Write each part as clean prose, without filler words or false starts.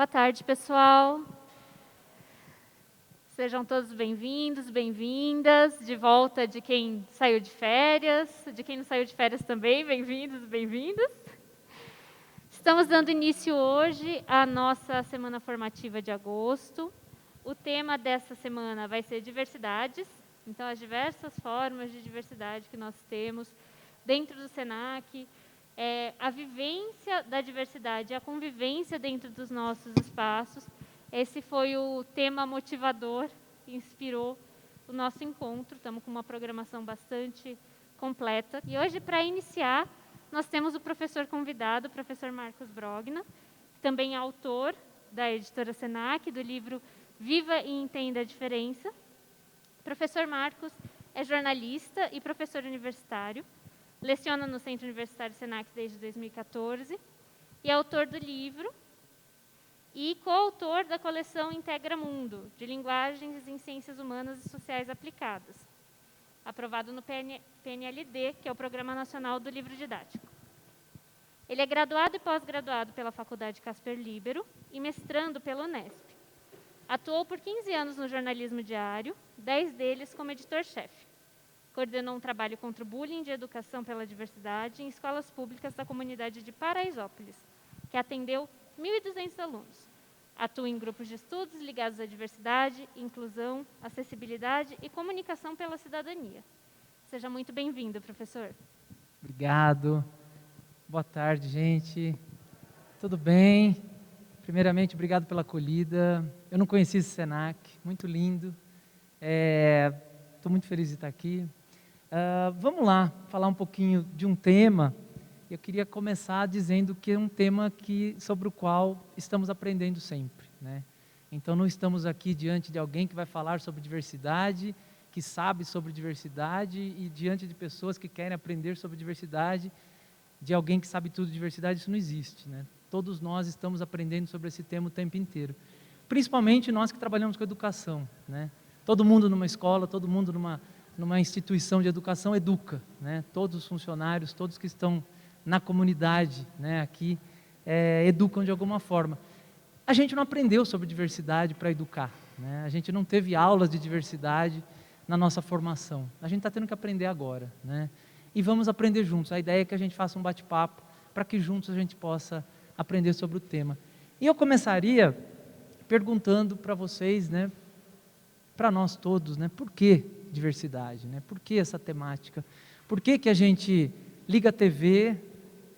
Boa tarde, pessoal. Sejam todos bem-vindos, bem-vindas. De volta de quem saiu de férias, de quem não saiu de férias também, bem-vindos, bem-vindas. Estamos dando início hoje à nossa semana formativa de agosto. O tema dessa semana vai ser diversidades, então as diversas formas de diversidade que nós temos dentro do SENAC, a vivência da diversidade, a convivência dentro dos nossos espaços. Esse foi o tema motivador que inspirou o nosso encontro. Estamos com uma programação bastante completa. E hoje, para iniciar, nós temos o professor convidado, o professor Marcos Brogna, também é autor da editora SENAC, do livro Viva e Entenda a Diferença. O professor Marcos é jornalista e professor universitário, leciona no Centro Universitário SENAC desde 2014 e é autor do livro e coautor da coleção Integra Mundo, de Linguagens em Ciências Humanas e Sociais Aplicadas, aprovado no PNLD, que é o Programa Nacional do Livro Didático. Ele é graduado e pós-graduado pela Faculdade Casper Libero e mestrando pela Unesp. Atuou por 15 anos no jornalismo diário, 10 deles como editor-chefe. Coordenou um trabalho contra o bullying de educação pela diversidade em escolas públicas da comunidade de Paraisópolis, que atendeu 1.200 alunos. Atua em grupos de estudos ligados à diversidade, inclusão, acessibilidade e comunicação pela cidadania. Seja muito bem-vindo, professor. Obrigado. Boa tarde, gente. Tudo bem? Primeiramente, obrigado pela acolhida. Eu não conhecia esse SENAC, muito lindo. Estou muito feliz de estar aqui. Vamos lá, falar um pouquinho de um tema. Eu queria começar dizendo que é um tema sobre o qual estamos aprendendo sempre, né? Então, não estamos aqui diante de alguém que vai falar sobre diversidade, que sabe sobre diversidade, e diante de pessoas que querem aprender sobre diversidade, de alguém que sabe tudo de diversidade. Isso não existe, né? Todos nós estamos aprendendo sobre esse tema o tempo inteiro. Principalmente nós que trabalhamos com educação, né? Todo mundo numa escola, todo mundo numa instituição de educação educa, né? Todos os funcionários, todos que estão na comunidade, né, aqui, educam de alguma forma. A gente não aprendeu sobre diversidade para educar, né? A gente não teve aulas de diversidade na nossa formação. A gente está tendo que aprender agora, né? E vamos aprender juntos. A ideia é que a gente faça um bate-papo para que juntos a gente possa aprender sobre o tema. E eu começaria perguntando para vocês, né, para nós todos, né, por que diversidade, né? Por que essa temática? Por que a gente liga a TV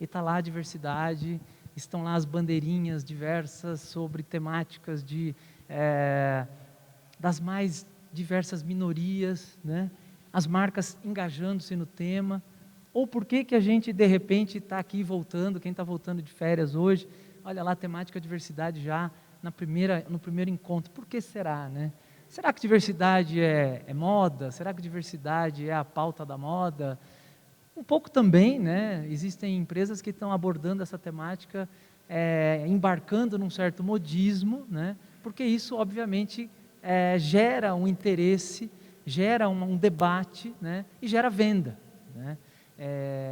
e está lá a diversidade, estão lá as bandeirinhas diversas sobre temáticas das mais diversas minorias, né? As marcas engajando-se no tema? Ou por que a gente, de repente, está aqui voltando, quem está voltando de férias hoje, olha lá a temática diversidade já no primeiro encontro? Por que será, né? Será que diversidade é moda? Será que diversidade é a pauta da moda? Um pouco também, né? Existem empresas que estão abordando essa temática, embarcando num certo modismo, né? Porque isso, obviamente, gera um interesse, gera um debate, né? E gera venda, né?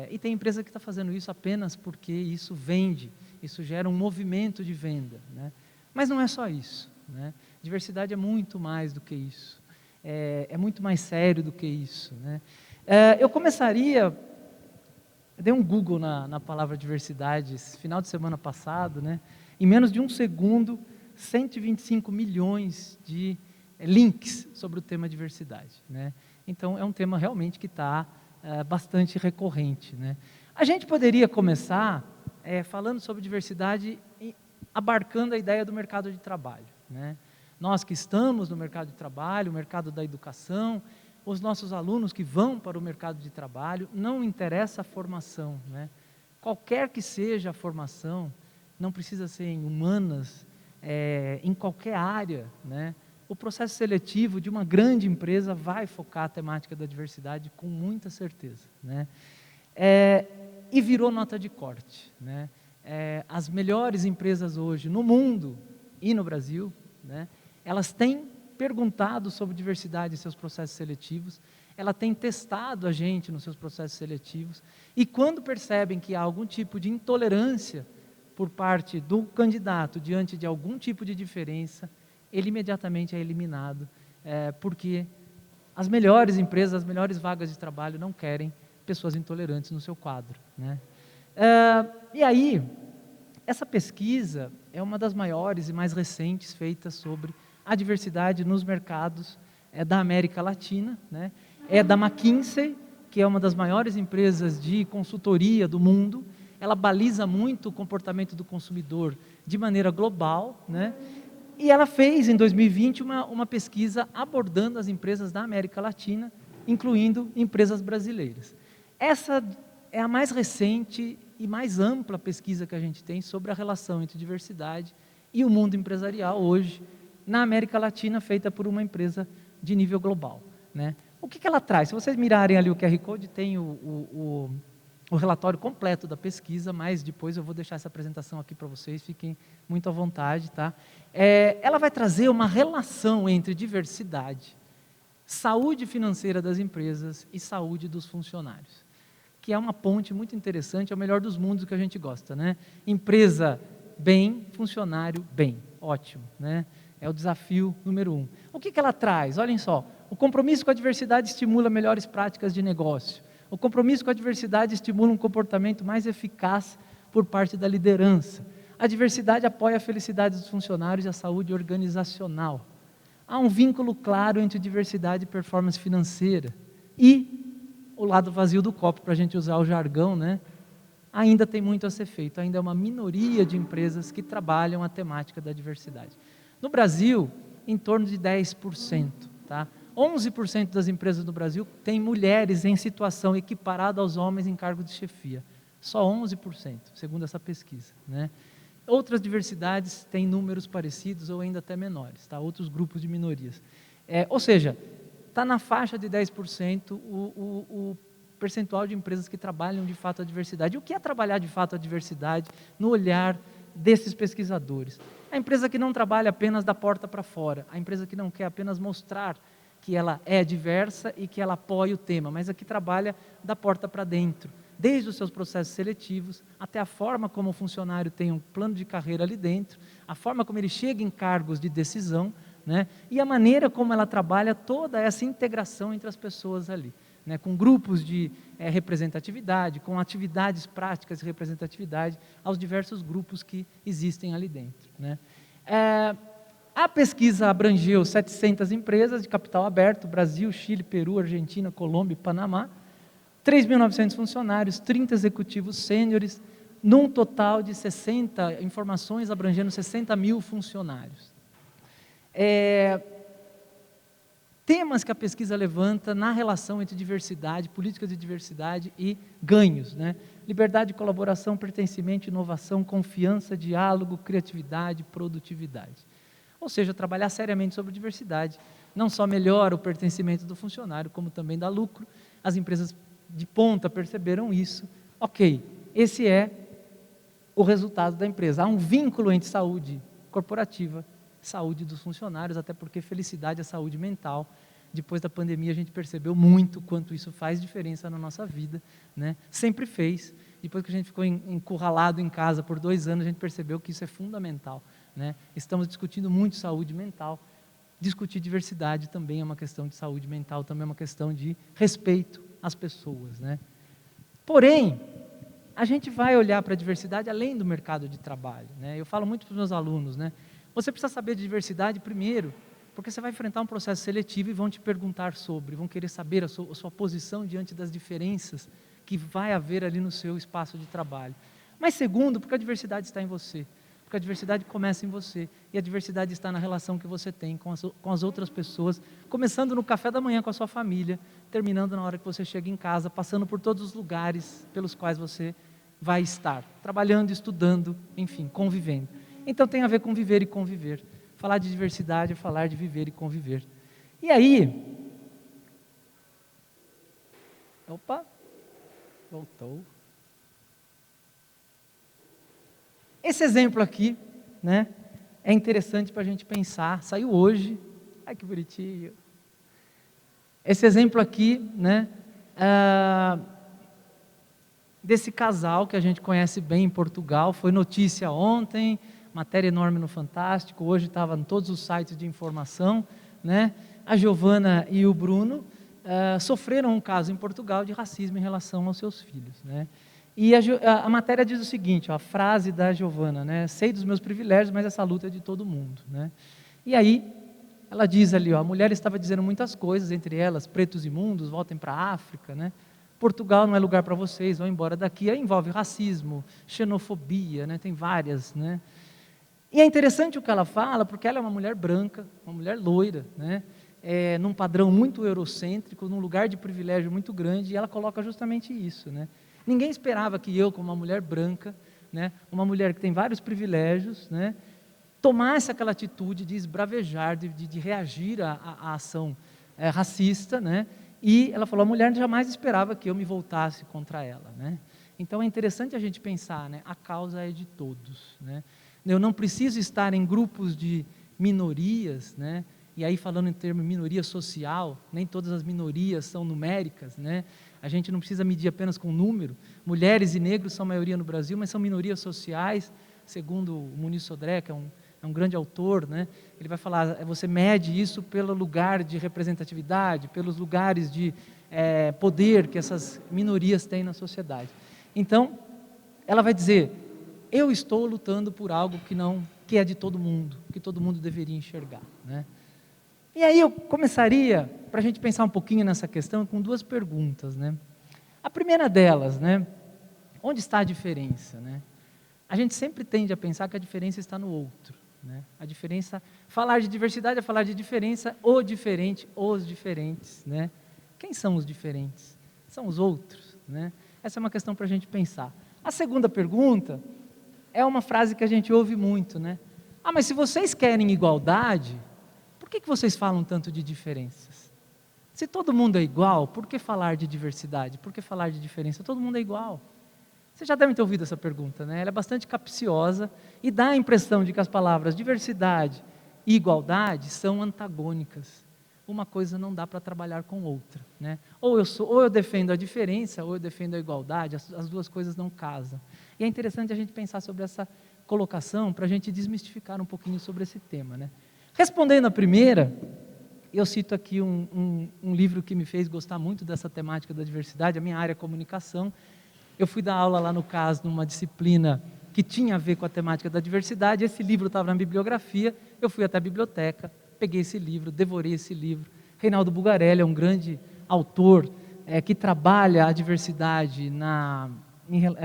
E tem empresa que está fazendo isso apenas porque isso vende, isso gera um movimento de venda, né? Mas não é só isso, né? Diversidade é muito mais do que isso, é muito mais sério do que isso, né? Eu dei um Google na palavra diversidade esse final de semana passado, né? Em menos de um segundo, 125 milhões de links sobre o tema diversidade, né? Então, é um tema realmente que está bastante recorrente, né? A gente poderia começar falando sobre diversidade, abarcando a ideia do mercado de trabalho, né? Nós que estamos no mercado de trabalho, o mercado da educação, os nossos alunos que vão para o mercado de trabalho, não interessa a formação, né? Qualquer que seja a formação, não precisa ser em humanas, em qualquer área, né? O processo seletivo de uma grande empresa vai focar a temática da diversidade com muita certeza, né? E virou nota de corte, né? As melhores empresas hoje no mundo e no Brasil, né, elas têm perguntado sobre diversidade em seus processos seletivos, ela tem testado a gente nos seus processos seletivos, e quando percebem que há algum tipo de intolerância por parte do candidato diante de algum tipo de diferença, ele imediatamente é eliminado, porque as melhores empresas, as melhores vagas de trabalho não querem pessoas intolerantes no seu quadro, né? E aí, essa pesquisa é uma das maiores e mais recentes feitas sobre a diversidade nos mercados da América Latina, né? É da McKinsey, que é uma das maiores empresas de consultoria do mundo. Ela baliza muito o comportamento do consumidor de maneira global, né? E ela fez, em 2020, uma pesquisa abordando as empresas da América Latina, incluindo empresas brasileiras. Essa é a mais recente e mais ampla pesquisa que a gente tem sobre a relação entre diversidade e o mundo empresarial hoje, na América Latina, feita por uma empresa de nível global, né? O que ela traz? Se vocês mirarem ali o QR Code, tem o relatório completo da pesquisa, mas depois eu vou deixar essa apresentação aqui para vocês, fiquem muito à vontade, tá? Ela vai trazer uma relação entre diversidade, saúde financeira das empresas e saúde dos funcionários, que é uma ponte muito interessante, é o melhor dos mundos que a gente gosta, né? Empresa bem, funcionário bem, ótimo, né? É o desafio número 1. O que ela traz? Olhem só, o compromisso com a diversidade estimula melhores práticas de negócio. O compromisso com a diversidade estimula um comportamento mais eficaz por parte da liderança. A diversidade apoia a felicidade dos funcionários e a saúde organizacional. Há um vínculo claro entre diversidade e performance financeira. E o lado vazio do copo, para a gente usar o jargão, né? Ainda tem muito a ser feito, ainda é uma minoria de empresas que trabalham a temática da diversidade. No Brasil, em torno de 10%, tá? 11% das empresas no Brasil têm mulheres em situação equiparada aos homens em cargo de chefia. Só 11%, segundo essa pesquisa, né? Outras diversidades têm números parecidos ou ainda até menores, tá? Outros grupos de minorias. Ou seja, está na faixa de 10% o percentual de empresas que trabalham de fato a diversidade. E o que é trabalhar de fato a diversidade no olhar desses pesquisadores? A empresa que não trabalha apenas da porta para fora, a empresa que não quer apenas mostrar que ela é diversa e que ela apoia o tema, mas a que trabalha da porta para dentro, desde os seus processos seletivos, até a forma como o funcionário tem um plano de carreira ali dentro, a forma como ele chega em cargos de decisão, né? E a maneira como ela trabalha toda essa integração entre as pessoas ali, né? Com grupos de representatividade, com atividades práticas de representatividade aos diversos grupos que existem ali dentro, né? A pesquisa abrangeu 700 empresas de capital aberto, Brasil, Chile, Peru, Argentina, Colômbia e Panamá, 3.900 funcionários, 30 executivos sêniores, num total de 60 informações abrangendo 60 mil funcionários. Temas que a pesquisa levanta na relação entre diversidade, políticas de diversidade e ganhos, né? Liberdade, colaboração, pertencimento, inovação, confiança, diálogo, criatividade, produtividade. Ou seja, trabalhar seriamente sobre diversidade não só melhora o pertencimento do funcionário, como também dá lucro. As empresas de ponta perceberam isso. Ok, esse é o resultado da empresa. Há um vínculo entre saúde corporativa, saúde dos funcionários, até porque felicidade é saúde mental. Depois da pandemia a gente percebeu muito quanto isso faz diferença na nossa vida, né? Sempre fez. Depois que a gente ficou encurralado em casa por 2 anos, a gente percebeu que isso é fundamental, né? Estamos discutindo muito saúde mental. Discutir diversidade também é uma questão de saúde mental, também é uma questão de respeito às pessoas, né? Porém, a gente vai olhar para a diversidade além do mercado de trabalho, né? Eu falo muito para os meus alunos, né? Você precisa saber de diversidade primeiro, porque você vai enfrentar um processo seletivo e vão te perguntar sobre, vão querer saber a sua posição diante das diferenças que vai haver ali no seu espaço de trabalho. Mas segundo, porque a diversidade está em você, porque a diversidade começa em você, e a diversidade está na relação que você tem com as outras pessoas, começando no café da manhã com a sua família, terminando na hora que você chega em casa, passando por todos os lugares pelos quais você vai estar, trabalhando, estudando, enfim, convivendo. Então tem a ver com viver e conviver. Falar de diversidade é falar de viver e conviver. E aí, opa, voltou. Esse exemplo aqui, né, é interessante para a gente pensar, saiu hoje, ai que bonitinho. Esse exemplo aqui, né, desse casal que a gente conhece bem em Portugal. Foi notícia ontem, matéria enorme no Fantástico, hoje estava em todos os sites de informação, né? A Giovana e o Bruno sofreram um caso em Portugal de racismo em relação aos seus filhos, né? E a matéria diz o seguinte, ó, a frase da Giovana, né? Sei dos meus privilégios, mas essa luta é de todo mundo, né? E aí, ela diz ali, ó, a mulher estava dizendo muitas coisas, entre elas, pretos imundos, voltem para a África, né? Portugal não é lugar para vocês, vão embora daqui. Aí envolve racismo, xenofobia, né? Tem várias, né? E é interessante o que ela fala, porque ela é uma mulher branca, uma mulher loira, né? Num padrão muito eurocêntrico, num lugar de privilégio muito grande, e ela coloca justamente isso, né? Ninguém esperava que eu, como uma mulher branca, né, uma mulher que tem vários privilégios, né, tomasse aquela atitude de esbravejar, de reagir à ação racista, né? E ela falou, a mulher jamais esperava que eu me voltasse contra ela, né? Então é interessante a gente pensar, né, a causa é de todos, né? Eu não preciso estar em grupos de minorias, né? E aí falando em termos de minoria social, nem todas as minorias são numéricas, né? A gente não precisa medir apenas com número. Mulheres e negros são maioria no Brasil, mas são minorias sociais, segundo o Muniz Sodré, que é um grande autor, né? Ele vai falar, você mede isso pelo lugar de representatividade, pelos lugares de poder que essas minorias têm na sociedade. Então, ela vai dizer, eu estou lutando por algo que é de todo mundo, que todo mundo deveria enxergar, né? E aí eu começaria, para a gente pensar um pouquinho nessa questão, com duas perguntas, né? A primeira delas, né? Onde está a diferença, né? A gente sempre tende a pensar que a diferença está no outro, né? A diferença, falar de diversidade é falar de diferença, o diferente, os diferentes, né? Quem são os diferentes? São os outros, né? Essa é uma questão para a gente pensar. A segunda pergunta é uma frase que a gente ouve muito, né? Ah, mas se vocês querem igualdade, por que vocês falam tanto de diferenças? Se todo mundo é igual, por que falar de diversidade? Por que falar de diferença? Todo mundo é igual. Vocês já devem ter ouvido essa pergunta, né? Ela é bastante capciosa e dá a impressão de que as palavras diversidade e igualdade são antagônicas. Uma coisa não dá para trabalhar com outra, né? Ou eu defendo a diferença, ou eu defendo a igualdade, as duas coisas não casam. E é interessante a gente pensar sobre essa colocação para a gente desmistificar um pouquinho sobre esse tema, né? Respondendo a primeira, eu cito aqui um livro que me fez gostar muito dessa temática da diversidade, a minha área é comunicação. Eu fui dar aula lá no CAS, numa disciplina que tinha a ver com a temática da diversidade, esse livro estava na bibliografia, eu fui até a biblioteca, peguei esse livro, devorei esse livro. Reinaldo Bugarelli é um grande autor que trabalha a diversidade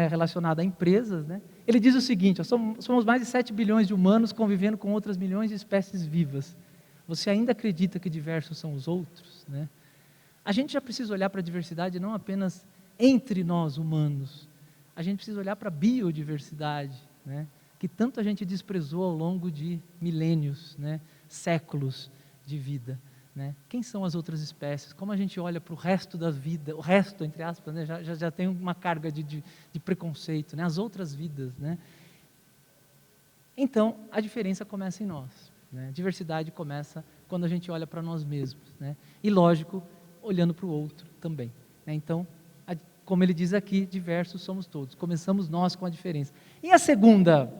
relacionada a empresas, né? Ele diz o seguinte, ó, somos mais de 7 bilhões de humanos convivendo com outras milhões de espécies vivas. Você ainda acredita que diversos são os outros, né? A gente já precisa olhar para a diversidade não apenas entre nós humanos, a gente precisa olhar para a biodiversidade, né? Que tanto a gente desprezou ao longo de milênios, né? Séculos de vida, né? Quem são as outras espécies? Como a gente olha para o resto da vida, o resto, entre aspas, né? já tem uma carga de preconceito, né? As outras vidas, né? Então, a diferença começa em nós, né? A diversidade começa quando a gente olha para nós mesmos, né? E, lógico, olhando para o outro também, né? Então, como ele diz aqui, diversos somos todos. Começamos nós com a diferença. E a segunda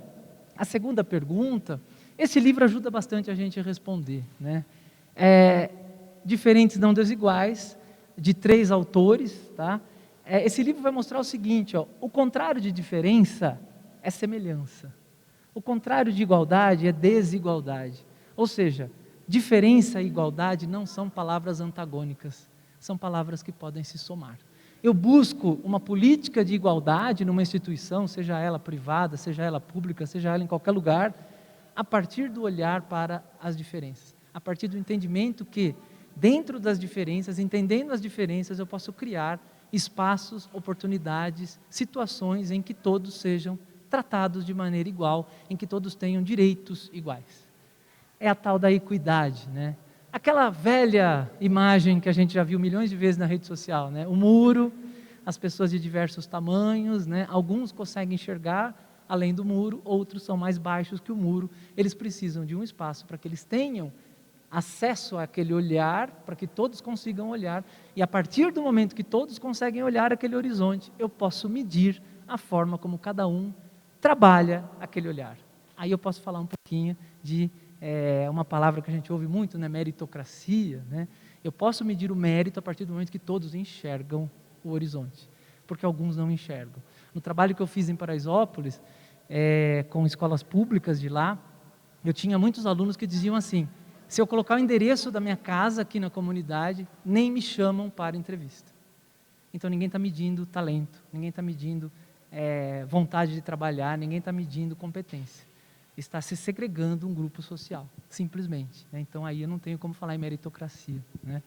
pergunta, esse livro ajuda bastante a gente a responder, né? Diferentes não desiguais, de 3 autores, tá? Esse livro vai mostrar o seguinte, ó, o contrário de diferença é semelhança. O contrário de igualdade é desigualdade. Ou seja, diferença e igualdade não são palavras antagônicas, são palavras que podem se somar. Eu busco uma política de igualdade numa instituição, seja ela privada, seja ela pública, seja ela em qualquer lugar, a partir do olhar para as diferenças, a partir do entendimento que, dentro das diferenças, entendendo as diferenças, eu posso criar espaços, oportunidades, situações em que todos sejam tratados de maneira igual, em que todos tenham direitos iguais. É a tal da equidade, né? Aquela velha imagem que a gente já viu milhões de vezes na rede social, né? O muro, as pessoas de diversos tamanhos, né? Alguns conseguem enxergar além do muro, outros são mais baixos que o muro, eles precisam de um espaço para que eles tenham acesso àquele olhar para que todos consigam olhar, e a partir do momento que todos conseguem olhar aquele horizonte, eu posso medir a forma como cada um trabalha aquele olhar. Aí eu posso falar um pouquinho de uma palavra que a gente ouve muito, né, meritocracia, né? Eu posso medir o mérito a partir do momento que todos enxergam o horizonte, porque alguns não enxergam. No trabalho que eu fiz em Paraisópolis, com escolas públicas de lá, eu tinha muitos alunos que diziam assim: se eu colocar o endereço da minha casa aqui na comunidade, nem me chamam para entrevista. Então ninguém está medindo talento, ninguém está medindo vontade de trabalhar, ninguém está medindo competência. Está se segregando um grupo social, simplesmente, né? Então aí eu não tenho como falar em meritocracia, né?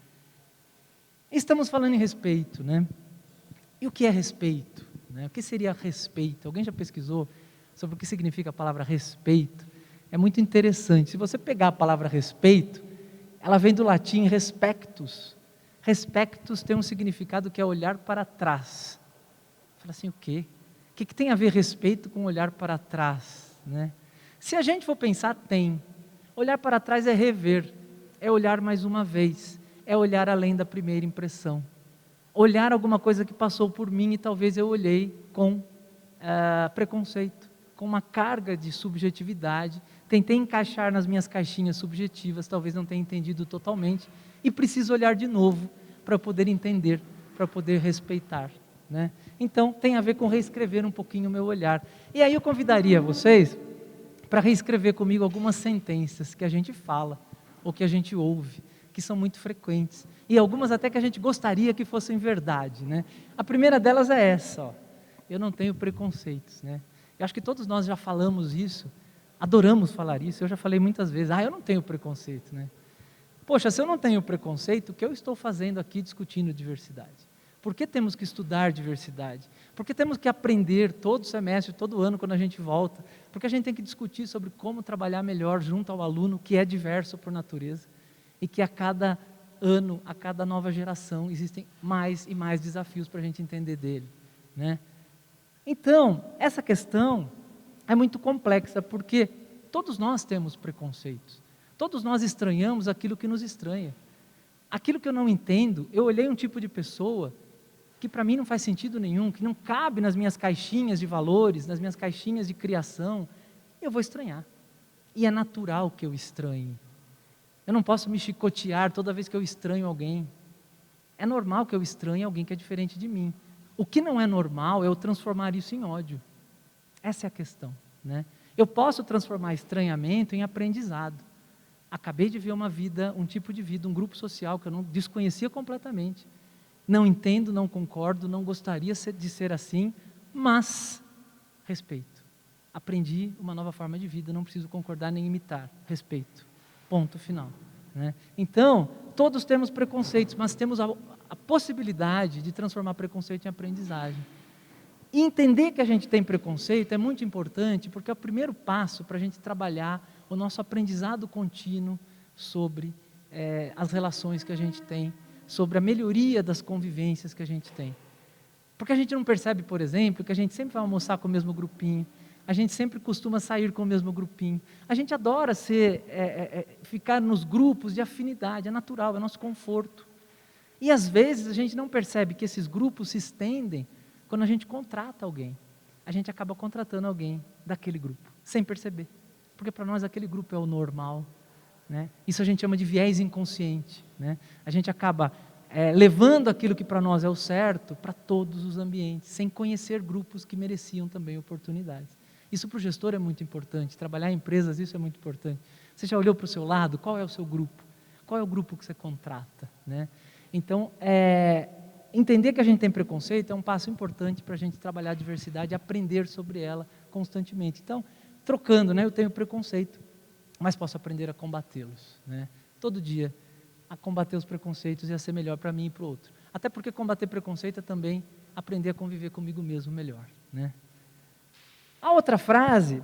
Estamos falando em respeito, né? E o que é respeito, né? O que seria respeito? Alguém já pesquisou sobre o que significa a palavra respeito? É muito interessante. Se você pegar a palavra respeito, ela vem do latim respectus. Respectus tem um significado que é olhar para trás. Fala assim, o quê? O que tem a ver respeito com olhar para trás, né? Se a gente for pensar, tem. Olhar para trás é rever, é olhar mais uma vez, é olhar além da primeira impressão. Olhar alguma coisa que passou por mim e talvez eu olhei com preconceito, com uma carga de subjetividade, tentei encaixar nas minhas caixinhas subjetivas, talvez não tenha entendido totalmente, e preciso olhar de novo para poder entender, para poder respeitar, né? Então tem a ver com reescrever um pouquinho o meu olhar. E aí eu convidaria vocês para reescrever comigo algumas sentenças que a gente fala, ou que a gente ouve, que são muito frequentes, e algumas até que a gente gostaria que fossem verdade, né? A primeira delas é essa, ó: eu não tenho preconceitos, né? Eu acho que todos nós já falamos isso, adoramos falar isso, eu já falei muitas vezes, eu não tenho preconceito, né? Poxa, se eu não tenho preconceito, o que eu estou fazendo aqui discutindo diversidade? Por que temos que estudar diversidade? Por que temos que aprender todo semestre, todo ano quando a gente volta? Porque a gente tem que discutir sobre como trabalhar melhor junto ao aluno que é diverso por natureza e que a cada ano, a cada nova geração, existem mais e mais desafios para a gente entender dele, né? Então, essa questão é muito complexa porque todos nós temos preconceitos, todos nós estranhamos aquilo que nos estranha. Aquilo que eu não entendo, eu olhei um tipo de pessoa que para mim não faz sentido nenhum, que não cabe nas minhas caixinhas de valores, nas minhas caixinhas de criação, eu vou estranhar. E é natural que eu estranhe. Eu não posso me chicotear toda vez que eu estranho alguém. É normal que eu estranhe alguém que é diferente de mim. O que não é normal é eu transformar isso em ódio. Essa é a questão, né? Eu posso transformar estranhamento em aprendizado. Acabei de ver uma vida, um tipo de vida, um grupo social que eu não desconhecia completamente. Não entendo, não concordo, não gostaria de ser assim, mas respeito. Aprendi uma nova forma de vida, não preciso concordar nem imitar. Respeito. Ponto final, né? Então, todos temos preconceitos, mas temos a possibilidade de transformar preconceito em aprendizagem. E entender que a gente tem preconceito é muito importante, porque é o primeiro passo para a gente trabalhar o nosso aprendizado contínuo sobre as relações que a gente tem, sobre a melhoria das convivências que a gente tem. Porque a gente não percebe, por exemplo, que a gente sempre vai almoçar com o mesmo grupinho, a gente sempre costuma sair com o mesmo grupinho, a gente adora ficar nos grupos de afinidade, é natural, é nosso conforto. E às vezes a gente não percebe que esses grupos se estendem quando a gente contrata alguém. A gente acaba contratando alguém daquele grupo, sem perceber. Porque para nós aquele grupo é o normal, né? Isso a gente chama de viés inconsciente, né? A gente acaba levando aquilo que para nós é o certo para todos os ambientes, sem conhecer grupos que mereciam também oportunidades. Isso para o gestor é muito importante, trabalhar em empresas, isso é muito importante. Você já olhou para o seu lado? Qual é o seu grupo? Qual é o grupo que você contrata, né? Então, entender que a gente tem preconceito é um passo importante para a gente trabalhar a diversidade e aprender sobre ela constantemente. Então, trocando, né? Eu tenho preconceito, mas posso aprender a combatê-los, né? Todo dia, a combater os preconceitos e a ser melhor para mim e para o outro. Até porque combater preconceito é também aprender a conviver comigo mesmo melhor, né? A outra frase,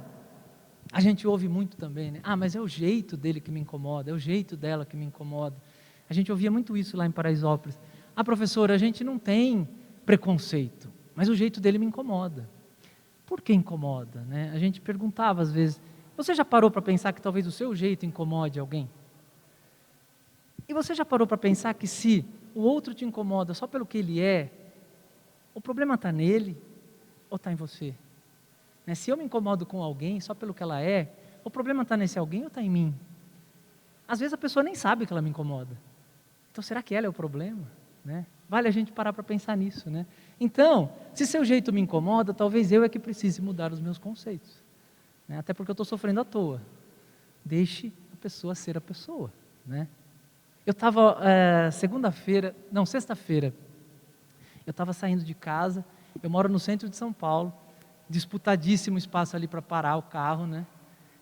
a gente ouve muito também, né? Mas é o jeito dele que me incomoda, é o jeito dela que me incomoda. A gente ouvia muito isso lá em Paraisópolis. Professora, a gente não tem preconceito, mas o jeito dele me incomoda. Por que incomoda, né? A gente perguntava às vezes, você já parou para pensar que talvez o seu jeito incomode alguém? E você já parou para pensar que se o outro te incomoda só pelo que ele é, o problema está nele ou está em você? Né? Se eu me incomodo com alguém só pelo que ela é, o problema está nesse alguém ou está em mim? Às vezes a pessoa nem sabe que ela me incomoda. Então será que ela é o problema? Né? Vale a gente parar para pensar nisso. Né? Então, se seu jeito me incomoda, talvez eu é que precise mudar os meus conceitos. Né? Até porque eu estou sofrendo à toa. Deixe a pessoa ser a pessoa. Né? Eu estava, sexta-feira, eu estava saindo de casa, eu moro no centro de São Paulo, disputadíssimo espaço ali para parar o carro, né?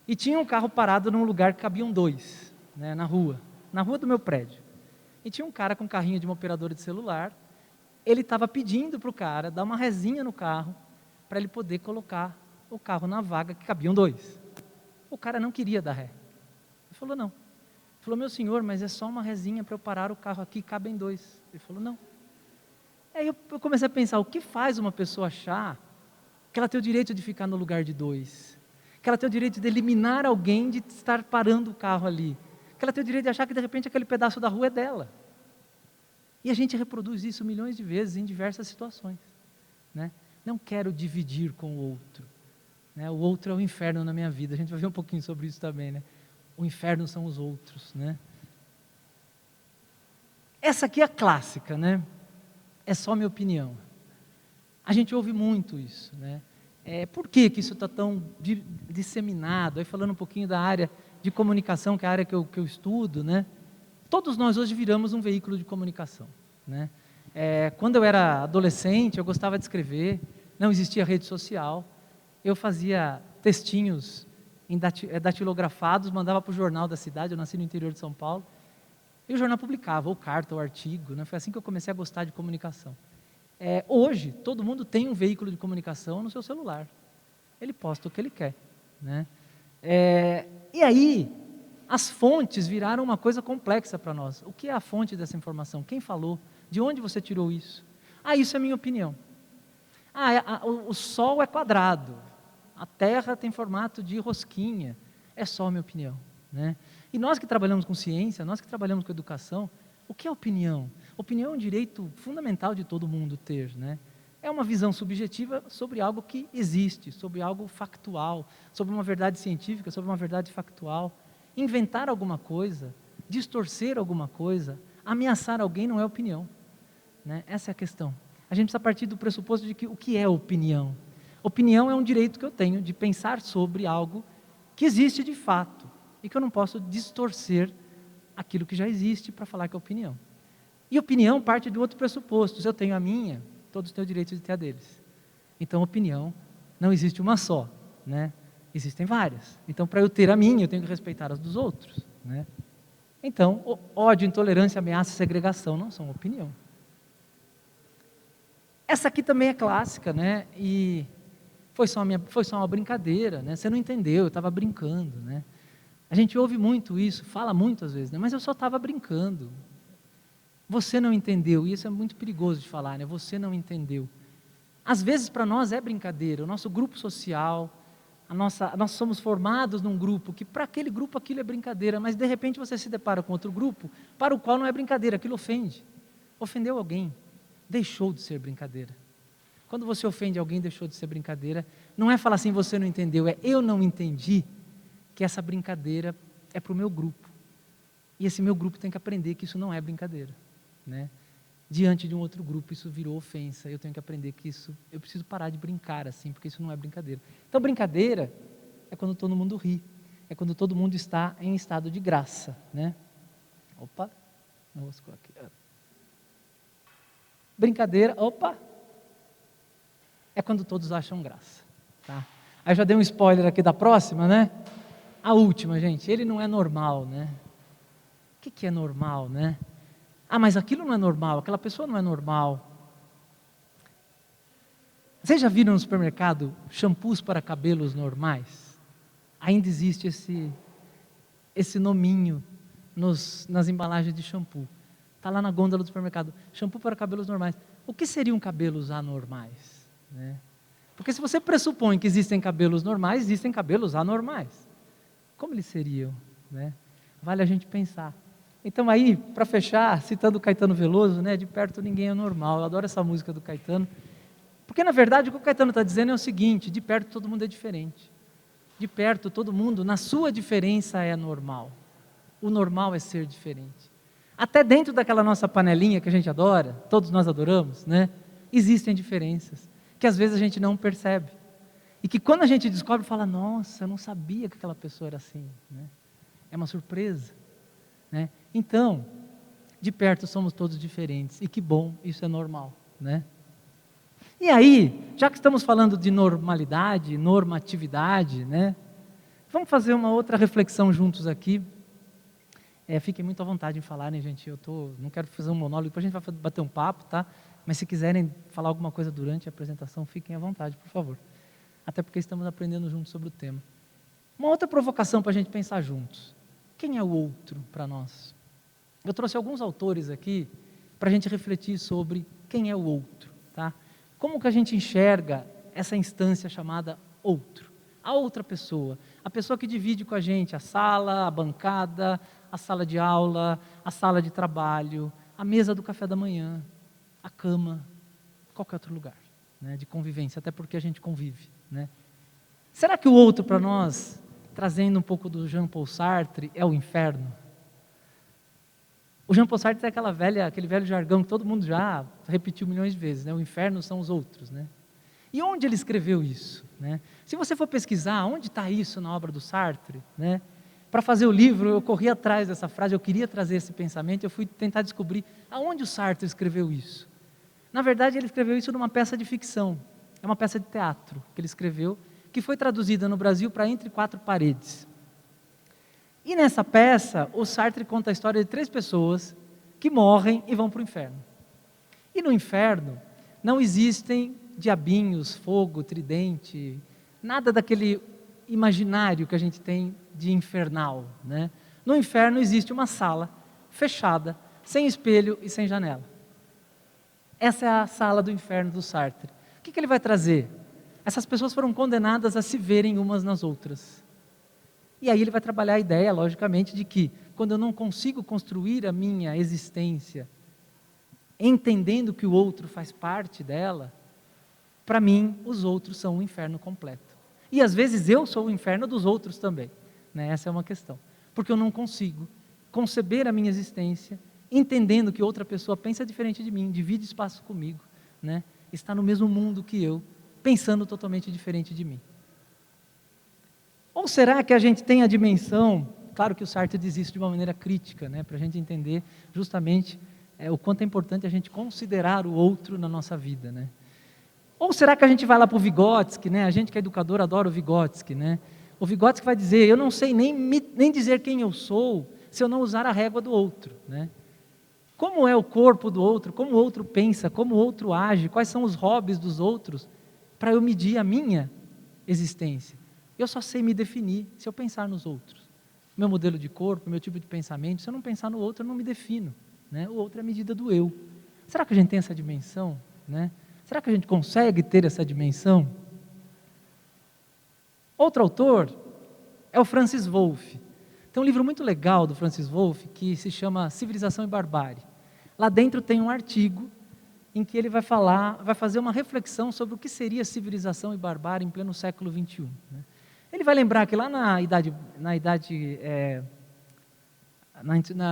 E tinha um carro parado num lugar que cabiam 2, né, na rua do meu prédio. E tinha um cara com um carrinho de uma operadora de celular, ele estava pedindo para o cara dar uma rezinha no carro, para ele poder colocar o carro na vaga que cabiam 2. O cara não queria dar ré. Ele falou, não. Ele falou, meu senhor, mas é só uma rezinha para eu parar o carro aqui, cabem 2. Ele falou, não. Aí eu comecei a pensar, o que faz uma pessoa achar que ela tem o direito de ficar no lugar de 2? Que ela tem o direito de eliminar alguém de estar parando o carro ali? Que ela tem o direito de achar que de repente aquele pedaço da rua é dela? E a gente reproduz isso milhões de vezes em diversas situações. Né? Não quero dividir com o outro. Né? O outro é o inferno na minha vida. A gente vai ver um pouquinho sobre isso também. Né? O inferno são os outros. Né? Essa aqui é a clássica, né? É só minha opinião. A gente ouve muito isso, né? Por que isso está tão disseminado? Aí falando um pouquinho da área de comunicação, que é a área que eu estudo, né? Todos nós hoje viramos um veículo de comunicação, né? Quando eu era adolescente, eu gostava de escrever, não existia rede social, eu fazia textinhos datilografados, mandava para o jornal da cidade, eu nasci no interior de São Paulo, e o jornal publicava, ou carta, ou artigo, né? Foi assim que eu comecei a gostar de comunicação. Hoje, todo mundo tem um veículo de comunicação no seu celular. Ele posta o que ele quer. Né? E aí, as fontes viraram uma coisa complexa para nós. O que é a fonte dessa informação? Quem falou? De onde você tirou isso? Isso é minha opinião. O Sol é quadrado. A Terra tem formato de rosquinha. É só a minha opinião. Né? E nós que trabalhamos com ciência, nós que trabalhamos com educação, o que é opinião? Opinião é um direito fundamental de todo mundo ter, né? É uma visão subjetiva sobre algo que existe, sobre algo factual, sobre uma verdade científica, sobre uma verdade factual. Inventar alguma coisa, distorcer alguma coisa, ameaçar alguém não é opinião. Né? Essa é a questão. A gente precisa partir do pressuposto de que o que é opinião? Opinião é um direito que eu tenho de pensar sobre algo que existe de fato e que eu não posso distorcer aquilo que já existe para falar que é opinião. E opinião parte de outro pressuposto. Se eu tenho a minha, todos têm o direito de ter a deles. Então, opinião não existe uma só, né? Existem várias. Então, para eu ter a minha, eu tenho que respeitar as dos outros, né? Então, ódio, intolerância, ameaça, segregação não são opinião. Essa aqui também é clássica, né? E foi só uma brincadeira, né? Você não entendeu, eu estava brincando, né? A gente ouve muito isso, fala muito às vezes, né? Mas eu só estava brincando. Você não entendeu, e isso é muito perigoso de falar, né? Você não entendeu. Às vezes para nós é brincadeira, o nosso grupo social, nós somos formados num grupo que para aquele grupo aquilo é brincadeira, mas de repente você se depara com outro grupo para o qual não é brincadeira, aquilo ofende. Ofendeu alguém, deixou de ser brincadeira. Quando você ofende alguém, deixou de ser brincadeira, não é falar assim, você não entendeu, é eu não entendi que essa brincadeira é para o meu grupo. E esse meu grupo tem que aprender que isso não é brincadeira. Né? Diante de um outro grupo, isso virou ofensa. Eu tenho que aprender que eu preciso parar de brincar assim, porque isso não é brincadeira. Então, brincadeira é quando todo mundo ri. É quando todo mundo está em estado de graça. Né? Opa, não roscou aqui. Brincadeira, é quando todos acham graça. Tá? Aí já dei um spoiler aqui da próxima, né? A última, gente, ele não é normal, né? O que é normal, né? Mas aquilo não é normal, aquela pessoa não é normal. Vocês já viram no supermercado shampoos para cabelos normais? Ainda existe esse nominho nas embalagens de shampoo. Está lá na gôndola do supermercado, shampoo para cabelos normais. O que seriam cabelos anormais? Né? Porque se você pressupõe que existem cabelos normais, existem cabelos anormais. Como eles seriam? Né? Vale a gente pensar. Então aí, para fechar, citando o Caetano Veloso, né, de perto ninguém é normal. Eu adoro essa música do Caetano, porque na verdade o que o Caetano está dizendo é o seguinte: de perto todo mundo é diferente. De perto todo mundo, na sua diferença, é normal. O normal é ser diferente. Até dentro daquela nossa panelinha que a gente adora, todos nós adoramos, né, existem diferenças, que às vezes a gente não percebe. E que quando a gente descobre, fala, nossa, eu não sabia que aquela pessoa era assim, né? É uma surpresa, né? Então, de perto somos todos diferentes, e que bom, isso é normal, né? E aí, já que estamos falando de normalidade, normatividade, né? Vamos fazer uma outra reflexão juntos aqui. Fiquem muito à vontade em falarem, gente, não quero fazer um monólogo, depois a gente vai bater um papo, tá? Mas se quiserem falar alguma coisa durante a apresentação, fiquem à vontade, por favor. Até porque estamos aprendendo juntos sobre o tema. Uma outra provocação para a gente pensar juntos. Quem é o outro para nós? Eu trouxe alguns autores aqui para a gente refletir sobre quem é o outro, tá? Como que a gente enxerga essa instância chamada outro? A outra pessoa, a pessoa que divide com a gente a sala, a bancada, a sala de aula, a sala de trabalho, a mesa do café da manhã, a cama, qualquer outro lugar, né, de convivência, até porque a gente convive, né? Será que o outro para nós, trazendo um pouco do Jean-Paul Sartre, é o inferno? O Jean-Paul Sartre tem aquele velho jargão que todo mundo já repetiu milhões de vezes, né? O inferno são os outros, né? E onde ele escreveu isso, né? Se você for pesquisar, onde está isso na obra do Sartre, né? Para fazer o livro, eu corri atrás dessa frase, eu queria trazer esse pensamento, eu fui tentar descobrir aonde o Sartre escreveu isso. Na verdade, ele escreveu isso numa peça de ficção, é uma peça de teatro que ele escreveu, que foi traduzida no Brasil para Entre Quatro Paredes. E nessa peça, o Sartre conta a história de 3 pessoas que morrem e vão para o inferno. E no inferno não existem diabinhos, fogo, tridente, nada daquele imaginário que a gente tem de infernal, né? No inferno existe uma sala fechada, sem espelho e sem janela. Essa é a sala do inferno do Sartre. O que ele vai trazer? Essas pessoas foram condenadas a se verem umas nas outras. E aí ele vai trabalhar a ideia, logicamente, de que quando eu não consigo construir a minha existência, entendendo que o outro faz parte dela, para mim, os outros são um inferno completo. E às vezes eu sou o inferno dos outros também, né? Essa é uma questão. Porque eu não consigo conceber a minha existência, entendendo que outra pessoa pensa diferente de mim, divide espaço comigo, né? Está no mesmo mundo que eu, pensando totalmente diferente de mim. Ou será que a gente tem a dimensão, claro que o Sartre diz isso de uma maneira crítica, né? Para a gente entender justamente o quanto é importante a gente considerar o outro na nossa vida, né? Ou será que a gente vai lá para o Vygotsky, né? A gente que é educador adora o Vygotsky, né? O Vygotsky vai dizer, eu não sei nem dizer quem eu sou se eu não usar a régua do outro, né? Como é o corpo do outro, como o outro pensa, como o outro age, quais são os hobbies dos outros, para eu medir a minha existência. Eu só sei me definir se eu pensar nos outros. Meu modelo de corpo, meu tipo de pensamento, se eu não pensar no outro, eu não me defino, né? O outro é a medida do eu. Será que a gente tem essa dimensão, né? Será que a gente consegue ter essa dimensão? Outro autor é o Francis Wolff. Tem um livro muito legal do Francis Wolff que se chama Civilização e Barbárie. Lá dentro tem um artigo em que ele vai fazer uma reflexão sobre o que seria civilização e barbárie em pleno século XXI, né? Ele vai lembrar que lá na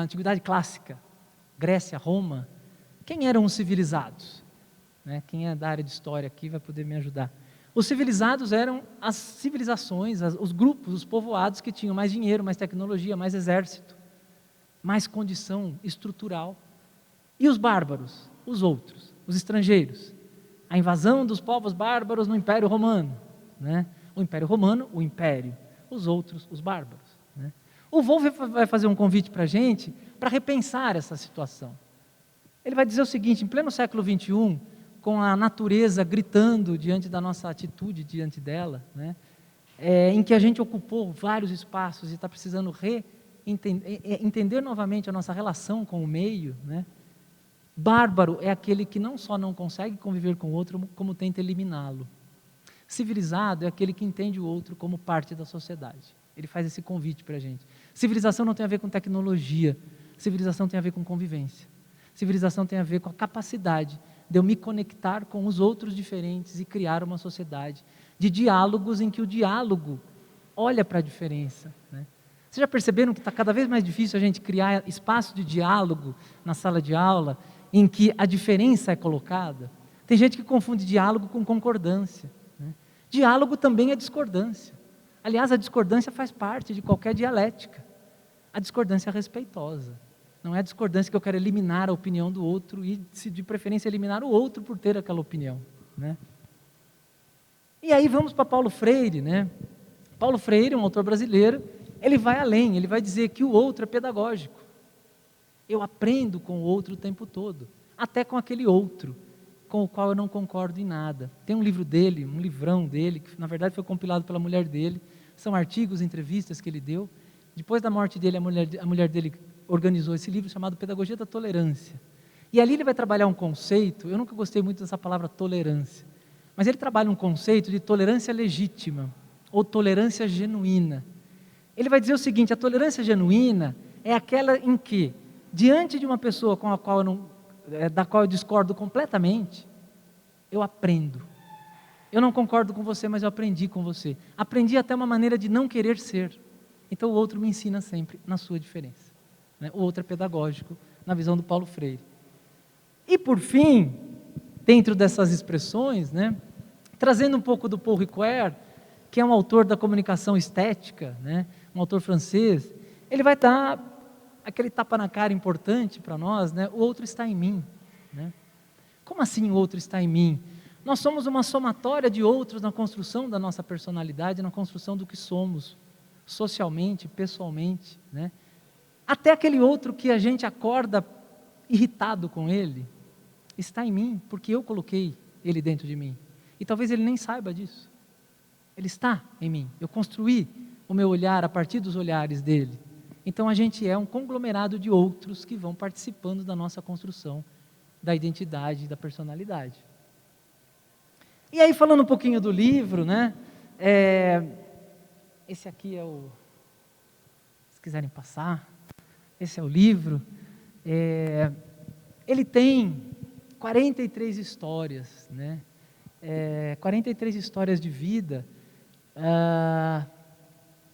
Antiguidade Clássica, Grécia, Roma, quem eram os civilizados? Né? Quem é da área de história aqui vai poder me ajudar. Os civilizados eram as civilizações, os grupos, os povoados que tinham mais dinheiro, mais tecnologia, mais exército, mais condição estrutural. E os bárbaros, os outros, os estrangeiros. A invasão dos povos bárbaros no Império Romano, né? O Império Romano, o Império. Os outros, os bárbaros, né? O Wolff vai fazer um convite para a gente para repensar essa situação. Ele vai dizer o seguinte, em pleno século XXI, com a natureza gritando diante da nossa atitude diante dela, né? Em que a gente ocupou vários espaços e está precisando entender novamente a nossa relação com o meio, né? Bárbaro é aquele que não só não consegue conviver com o outro, como tenta eliminá-lo. Civilizado é aquele que entende o outro como parte da sociedade. Ele faz esse convite para a gente. Civilização não tem a ver com tecnologia, Civilização tem a ver com convivência. Civilização tem a ver com a capacidade de eu me conectar com os outros diferentes e criar uma sociedade de diálogos em que o diálogo olha para a diferença, né? Vocês já perceberam que está cada vez mais difícil a gente criar espaço de diálogo na sala de aula, em que a diferença é colocada? Tem gente que confunde diálogo com concordância, né? Diálogo também é discordância. Aliás, a discordância faz parte de qualquer dialética. A discordância é respeitosa. Não é a discordância que eu quero eliminar a opinião do outro e, se de preferência, eliminar o outro por ter aquela opinião, né? E aí vamos para Paulo Freire, né? Paulo Freire, um autor brasileiro, ele vai além, ele vai dizer que o outro é pedagógico. Eu aprendo com o outro o tempo todo, até com aquele outro, com o qual eu não concordo em nada. Tem um livro dele, um livrão dele, que na verdade foi compilado pela mulher dele, são artigos, entrevistas que ele deu. Depois da morte dele, a mulher dele organizou esse livro chamado Pedagogia da Tolerância. E ali ele vai trabalhar um conceito, eu nunca gostei muito dessa palavra tolerância, mas ele trabalha um conceito de tolerância legítima, ou tolerância genuína. Ele vai dizer o seguinte: a tolerância genuína é aquela em que, diante de uma pessoa com a qual da qual eu discordo completamente, eu aprendo. Eu não concordo com você, mas eu aprendi com você. Aprendi até uma maneira de não querer ser. Então o outro me ensina sempre na sua diferença, né? O outro é pedagógico, na visão do Paulo Freire. E por fim, dentro dessas expressões, né, trazendo um pouco do Paul Ricoeur, que é um autor da comunicação estética, né, um autor francês, ele vai dar aquele tapa na cara importante para nós, né? O outro está em mim, né? Como assim o outro está em mim? Nós somos uma somatória de outros na construção da nossa personalidade, na construção do que somos, socialmente, pessoalmente, né? Até aquele outro que a gente acorda irritado com ele, está em mim, porque eu coloquei ele dentro de mim. E talvez ele nem saiba disso. Ele está em mim. Eu construí o meu olhar a partir dos olhares dele. Então a gente é um conglomerado de outros que vão participando da nossa construção da identidade e da personalidade. E aí, falando um pouquinho do livro, né? Esse aqui é o... Se quiserem passar, esse é o livro. Ele tem 43 histórias, né? 43 histórias de vida,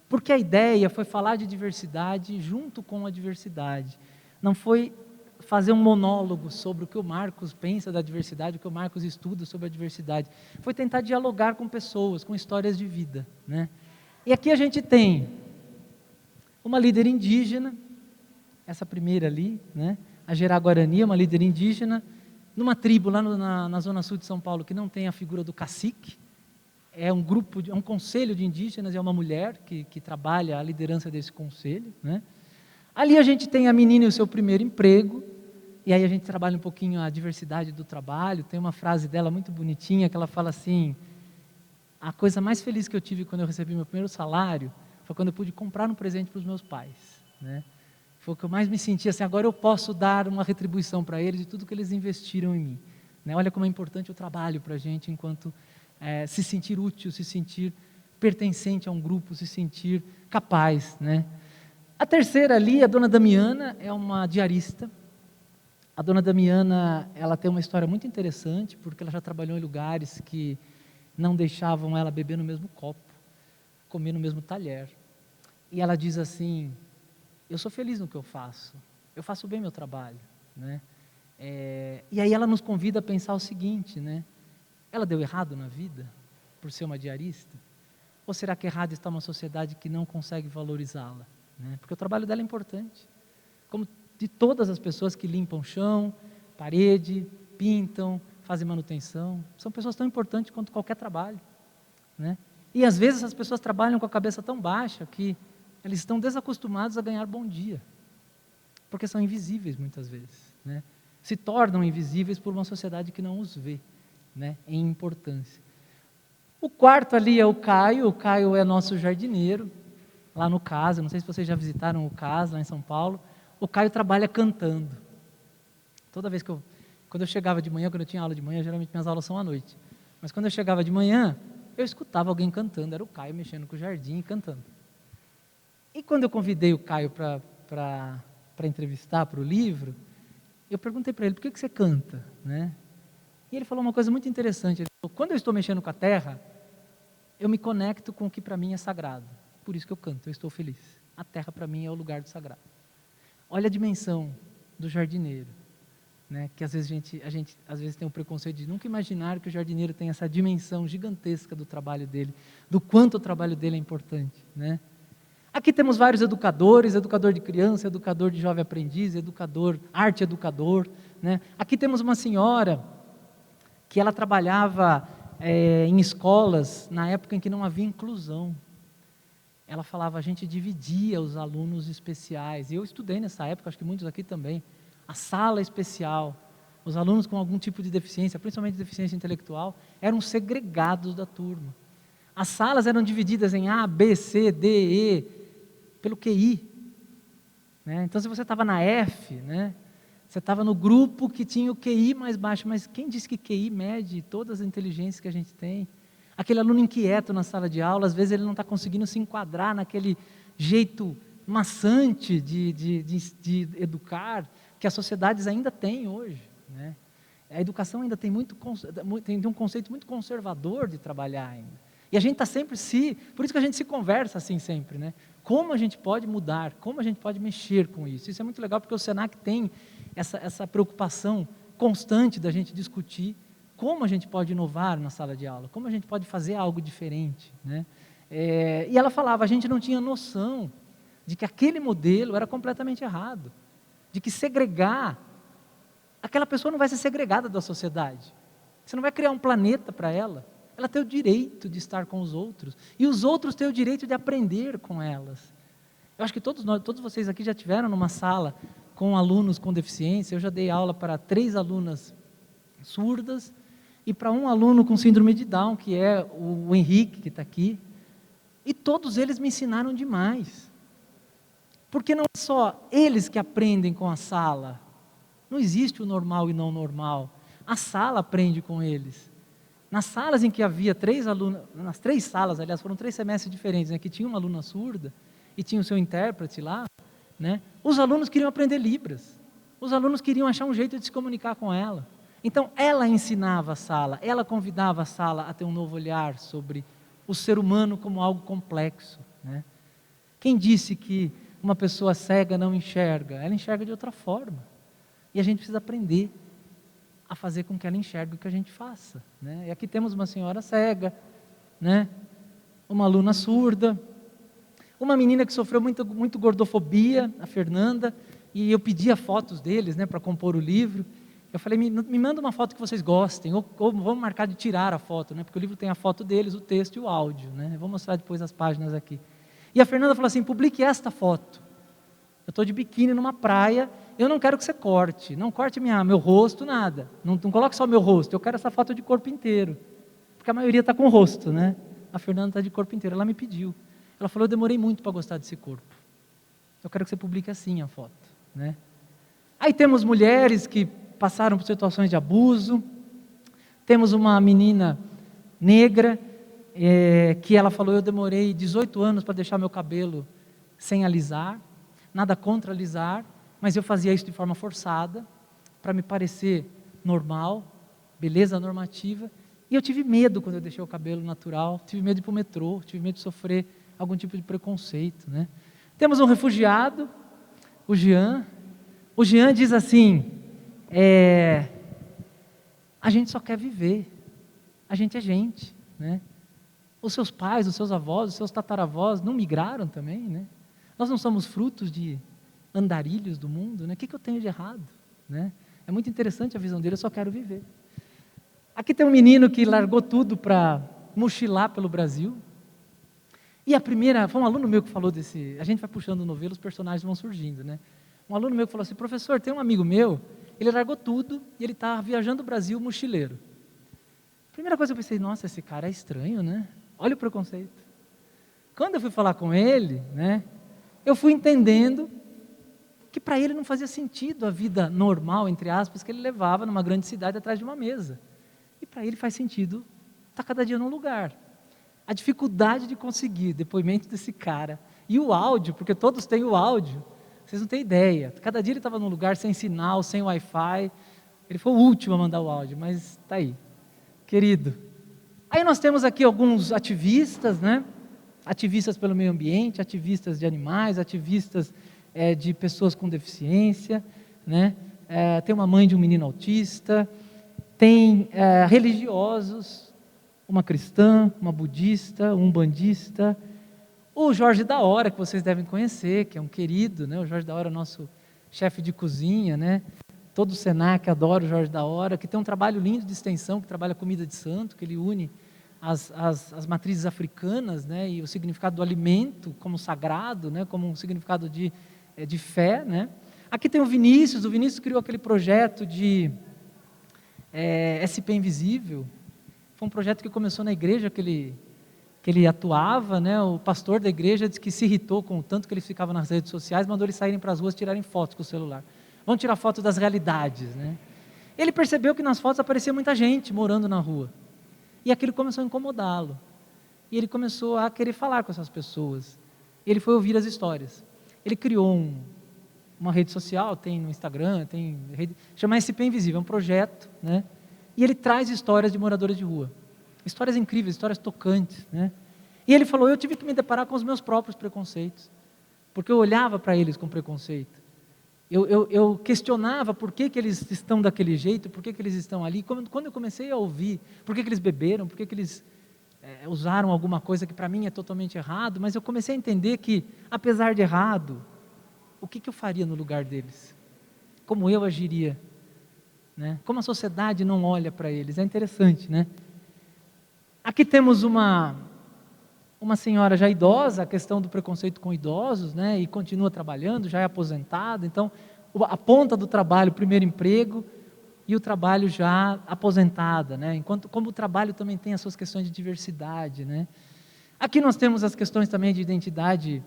porque a ideia foi falar de diversidade junto com a diversidade. Não foi fazer um monólogo sobre o que o Marcos pensa da diversidade, o que o Marcos estuda sobre a diversidade. Foi tentar dialogar com pessoas, com histórias de vida, né? E aqui a gente tem uma líder indígena, essa primeira ali, né? A Gerá Guarani, uma líder indígena, numa tribo lá na zona sul de São Paulo, que não tem a figura do cacique. É um grupo, é um conselho de indígenas, é uma mulher que trabalha a liderança desse conselho, né? Ali a gente tem a menina e o seu primeiro emprego, e aí a gente trabalha um pouquinho a diversidade do trabalho. Tem uma frase dela muito bonitinha, que ela fala assim: a coisa mais feliz que eu tive quando eu recebi meu primeiro salário, foi quando eu pude comprar um presente para os meus pais, né? Foi o que eu mais me senti, assim, agora eu posso dar uma retribuição para eles de tudo que eles investiram em mim, né? Olha como é importante o trabalho para a gente, enquanto se sentir útil, se sentir pertencente a um grupo, se sentir capaz, né? A terceira ali, a dona Damiana, é uma diarista. A dona Damiana, ela tem uma história muito interessante, porque ela já trabalhou em lugares que não deixavam ela beber no mesmo copo, comer no mesmo talher. E ela diz assim: eu sou feliz no que eu faço bem meu trabalho, né? E aí ela nos convida a pensar o seguinte, né? Ela deu errado na vida por ser uma diarista? Ou será que errado está uma sociedade que não consegue valorizá-la, né? Porque o trabalho dela é importante, como de todas as pessoas que limpam chão, parede, pintam, fazem manutenção. São pessoas tão importantes quanto qualquer trabalho, né? E às vezes as pessoas trabalham com a cabeça tão baixa que eles estão desacostumados a ganhar bom dia, porque são invisíveis muitas vezes, né? Se tornam invisíveis por uma sociedade que não os vê, né, em importância. O quarto ali é o Caio é nosso jardineiro, lá no CAS. Não sei se vocês já visitaram o CAS, lá em São Paulo. O Caio trabalha cantando. Toda vez quando eu chegava de manhã, quando eu tinha aula de manhã, geralmente minhas aulas são à noite, mas quando eu chegava de manhã, eu escutava alguém cantando, era o Caio mexendo com o jardim e cantando. E quando eu convidei o Caio para entrevistar para o livro, eu perguntei para ele, por que você canta? Né? E ele falou uma coisa muito interessante, ele falou, quando eu estou mexendo com a terra, eu me conecto com o que para mim é sagrado, por isso que eu canto, eu estou feliz. A terra para mim é o lugar do sagrado. Olha a dimensão do jardineiro, né? Que às vezes a gente às vezes tem um preconceito de nunca imaginar que o jardineiro tem essa dimensão gigantesca do trabalho dele, do quanto o trabalho dele é importante, né? Aqui temos vários educadores, educador de criança, educador de jovem aprendiz, educador, arte educador, né? Aqui temos uma senhora que ela trabalhava em escolas na época em que não havia inclusão. Ela falava, a gente dividia os alunos especiais, e eu estudei nessa época, acho que muitos aqui também, a sala especial, os alunos com algum tipo de deficiência, principalmente deficiência intelectual, eram segregados da turma. As salas eram divididas em A, B, C, D, E, pelo QI. Né? Então, se você estava na F, né, você estava no grupo que tinha o QI mais baixo, mas quem disse que QI mede todas as inteligências que a gente tem? Aquele aluno inquieto na sala de aula, às vezes ele não está conseguindo se enquadrar naquele jeito maçante de educar, que as sociedades ainda têm hoje. Né? A educação ainda tem um conceito muito conservador de trabalhar ainda. E a gente está sempre por isso que a gente se conversa assim sempre, né? Como a gente pode mudar, como a gente pode mexer com isso. Isso é muito legal porque o Senac tem essa preocupação constante da gente discutir como a gente pode inovar na sala de aula, como a gente pode fazer algo diferente, né? E ela falava, a gente não tinha noção de que aquele modelo era completamente errado, de que segregar, aquela pessoa não vai ser segregada da sociedade, você não vai criar um planeta para ela tem o direito de estar com os outros, e os outros têm o direito de aprender com elas. Eu acho que todos vocês aqui já tiveram numa sala com alunos com deficiência, eu já dei aula para 3 alunas surdas, e para um aluno com síndrome de Down, que é o Henrique, que está aqui, e todos eles me ensinaram demais, porque não é só eles que aprendem com a sala, não existe o normal e não normal, a sala aprende com eles. Nas salas em que havia 3 alunos, nas 3 salas, aliás, foram 3 semestres diferentes, né, que tinha uma aluna surda, e tinha o seu intérprete lá, né, os alunos queriam aprender Libras, os alunos queriam achar um jeito de se comunicar com ela. Então, ela ensinava a sala, ela convidava a sala a ter um novo olhar sobre o ser humano como algo complexo. Né? Quem disse que uma pessoa cega não enxerga? Ela enxerga de outra forma. E a gente precisa aprender a fazer com que ela enxergue o que a gente faça. Né? E aqui temos uma senhora cega, né? Uma aluna surda, uma menina que sofreu muito gordofobia, a Fernanda, e eu pedia fotos deles, né, para compor o livro. Eu falei, me manda uma foto que vocês gostem, ou vamos marcar de tirar a foto, né, porque o livro tem a foto deles, o texto e o áudio. Né, eu vou mostrar depois as páginas aqui. E a Fernanda falou assim, publique esta foto. Eu estou de biquíni numa praia, eu não quero que você corte, não corte meu rosto, nada. Não coloque só meu rosto, eu quero essa foto de corpo inteiro. Porque a maioria está com o rosto, né? A Fernanda está de corpo inteiro, ela me pediu. Ela falou, eu demorei muito para gostar desse corpo. Eu quero que você publique assim a foto. Né? Aí temos mulheres que passaram por situações de abuso, temos uma menina negra, que ela falou, eu demorei 18 anos para deixar meu cabelo sem alisar, nada contra alisar, mas eu fazia isso de forma forçada, para me parecer normal, beleza normativa, e eu tive medo quando eu deixei o cabelo natural, tive medo de ir para o metrô, tive medo de sofrer algum tipo de preconceito. Né? Temos um refugiado, o Jean diz assim, a gente só quer viver, a gente é gente, né? Os seus pais, os seus avós, os seus tataravós não migraram também, né? Nós não somos frutos de andarilhos do mundo, né? O que eu tenho de errado? Né? É muito interessante a visão dele, eu só quero viver. Aqui tem um menino que largou tudo para mochilar pelo Brasil, e foi um aluno meu que falou a gente vai puxando o novelo, os personagens vão surgindo, né? Um aluno meu que falou assim, professor, tem um amigo meu, ele largou tudo e ele está viajando o Brasil mochileiro. Primeira coisa que eu pensei, nossa, esse cara é estranho, né? Olha o preconceito. Quando eu fui falar com ele, né, eu fui entendendo que para ele não fazia sentido a vida normal, entre aspas, que ele levava numa grande cidade atrás de uma mesa. E para ele faz sentido estar cada dia num lugar. A dificuldade de conseguir depoimento desse cara, e o áudio, porque todos têm o áudio, Vocês não têm ideia. Cada dia ele estava num lugar sem sinal, sem Wi-Fi. Ele foi o último a mandar o áudio, mas está aí. Querido. Aí nós temos aqui alguns ativistas, né? Ativistas pelo meio ambiente, ativistas de animais, ativistas de pessoas com deficiência, né? Tem uma mãe de um menino autista, tem religiosos, uma cristã, uma budista, um umbandista, o Jorge da Hora, que vocês devem conhecer, que é um querido, né? O Jorge da Hora é nosso chefe de cozinha, né? Todo o Senac adora o Jorge da Hora, que tem um trabalho lindo de extensão, que trabalha comida de santo, que ele une as matrizes africanas, né? E o significado do alimento como sagrado, né? Como um significado de fé, né? Aqui tem o Vinícius criou aquele projeto de SP Invisível. Foi um projeto que começou na igreja que ele atuava, né? O pastor da igreja disse que se irritou com o tanto que ele ficava nas redes sociais, mandou eles saírem para as ruas tirarem fotos com o celular. Vamos tirar fotos das realidades, né? Ele percebeu que nas fotos aparecia muita gente morando na rua. E aquilo começou a incomodá-lo. E ele começou a querer falar com essas pessoas. Ele foi ouvir as histórias. Ele criou uma rede social, tem no Instagram, chama SP Invisível, é um projeto, né? E ele traz histórias de moradores de rua. Histórias incríveis, histórias tocantes, né? E ele falou, eu tive que me deparar com os meus próprios preconceitos, porque eu olhava para eles com preconceito. Eu questionava por que eles estão daquele jeito, por que eles estão ali. Quando eu comecei a ouvir por que eles beberam, por que eles usaram alguma coisa que para mim é totalmente errado, mas eu comecei a entender que, apesar de errado, o que eu faria no lugar deles? Como eu agiria? Né? Como a sociedade não olha para eles? É interessante, né? Aqui temos uma senhora já idosa, a questão do preconceito com idosos, né? E continua trabalhando, já é aposentada. Então, a ponta do trabalho, o primeiro emprego, e o trabalho já aposentada, né? Como o trabalho também tem as suas questões de diversidade, né? Aqui nós temos as questões também de identidade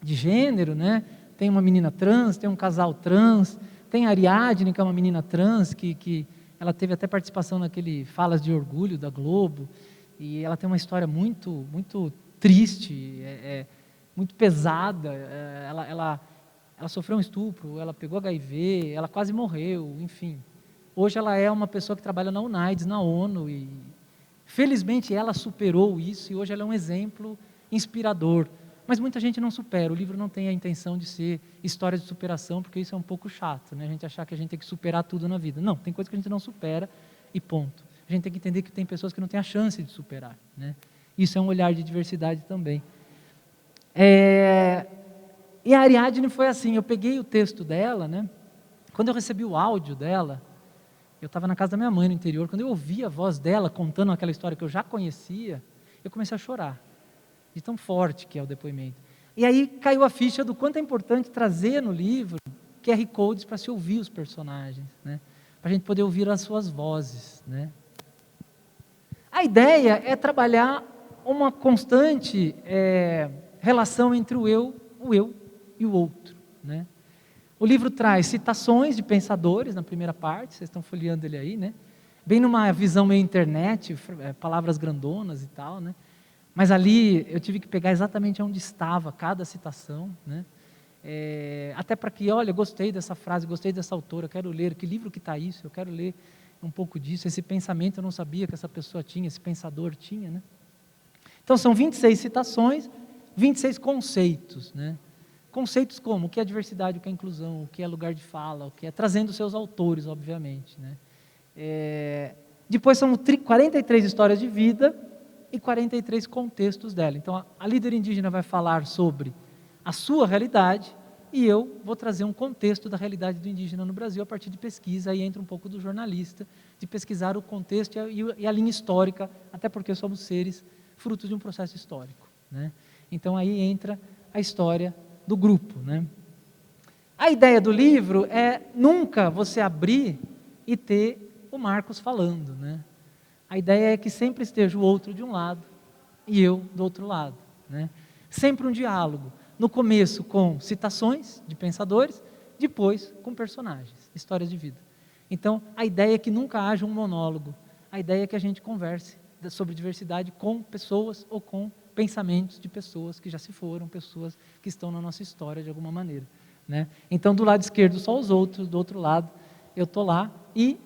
de gênero, né? Tem uma menina trans, tem um casal trans, tem a Ariadne, que é uma menina trans, que ela teve até participação naquele Falas de Orgulho da Globo, e ela tem uma história muito, muito triste, muito pesada. Ela sofreu um estupro, ela pegou HIV, ela quase morreu, enfim. Hoje ela é uma pessoa que trabalha na UNAIDS, na ONU, e felizmente ela superou isso, e hoje ela é um exemplo inspirador. Mas muita gente não supera, o livro não tem a intenção de ser história de superação, porque isso é um pouco chato, né? A gente achar que a gente tem que superar tudo na vida. Não, tem coisa que a gente não supera e ponto. A gente tem que entender que tem pessoas que não têm a chance de superar, né? Isso é um olhar de diversidade também. E a Ariadne foi assim, eu peguei o texto dela, né? Quando eu recebi o áudio dela, eu estava na casa da minha mãe no interior, quando eu ouvi a voz dela contando aquela história que eu já conhecia, eu comecei a chorar, de tão forte que é o depoimento. E aí caiu a ficha do quanto é importante trazer no livro QR Codes para se ouvir os personagens, né? Para a gente poder ouvir as suas vozes, né? A ideia é trabalhar uma constante relação entre o eu e o outro, né? O livro traz citações de pensadores na primeira parte, vocês estão folheando ele aí, né? Bem numa visão meio internet, palavras grandonas e tal, né? Mas ali eu tive que pegar exatamente onde estava cada citação, né? Até para que, olha, gostei dessa frase, gostei dessa autora, quero ler, que livro que está isso, eu quero ler um pouco disso, esse pensamento eu não sabia que essa pessoa tinha, esse pensador tinha, né? Então são 26 citações, 26 conceitos, né? Conceitos como o que é diversidade, o que é inclusão, o que é lugar de fala, o que é trazendo seus autores, obviamente, né? Depois são 43 histórias de vida e 43 contextos dela. Então a líder indígena vai falar sobre a sua realidade e eu vou trazer um contexto da realidade do indígena no Brasil a partir de pesquisa, aí entra um pouco do jornalista, de pesquisar o contexto e a linha histórica, até porque somos seres frutos de um processo histórico, né? Então aí entra a história do grupo, né? A ideia do livro é nunca você abrir e ter o Marcos falando, né? A ideia é que sempre esteja o outro de um lado e eu do outro lado, né? Sempre um diálogo. No começo com citações de pensadores, depois com personagens, histórias de vida. Então, a ideia é que nunca haja um monólogo. A ideia é que a gente converse sobre diversidade com pessoas ou com pensamentos de pessoas que já se foram, pessoas que estão na nossa história de alguma maneira. né? Então, do lado esquerdo, só os outros, do outro lado, eu estou lá, e